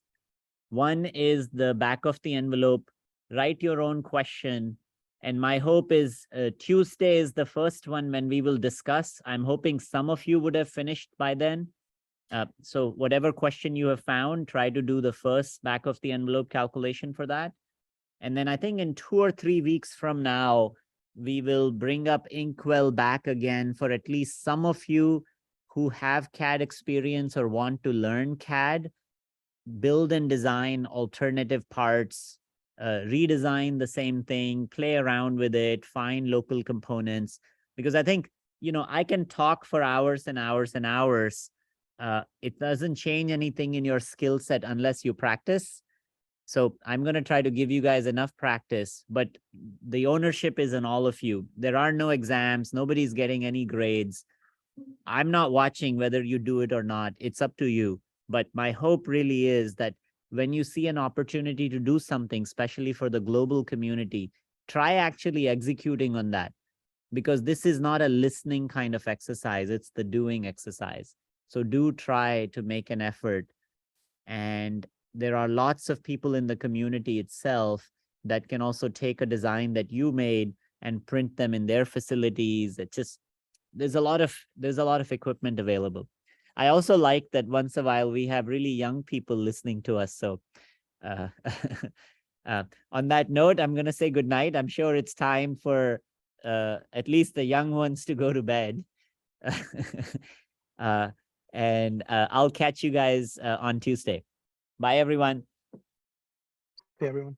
One is the back of the envelope, write your own question And my hope is Tuesday is the first one when we will discuss. I'm hoping some of you would have finished by then. So whatever question you have found, try to do the first back of the envelope calculation for that. And then I think in 2 or 3 weeks from now, we will bring up Inkwell back again for at least some of you who have CAD experience or want to learn CAD, build and design alternative parts, redesign the same thing, play around with it, find local components. Because I think, I can talk for hours and hours and hours. It doesn't change anything in your skill set unless you practice. So I'm going to try to give you guys enough practice, but the ownership is in all of you. There are no exams. Nobody's getting any grades. I'm not watching whether you do it or not. It's up to you. But my hope really is that when you see an opportunity to do something, especially for the global community, try actually executing on that, because this is not a listening kind of exercise. It's the doing exercise. So do try to make an effort. And there are lots of people in the community itself that can also take a design that you made and print them in their facilities. It just, there's a lot of equipment available. I also like that once a while we have really young people listening to us. So on that note, I'm going to say good night. I'm sure it's time for at least the young ones to go to bed. And I'll catch you guys on Tuesday. Bye, everyone. Hey, everyone.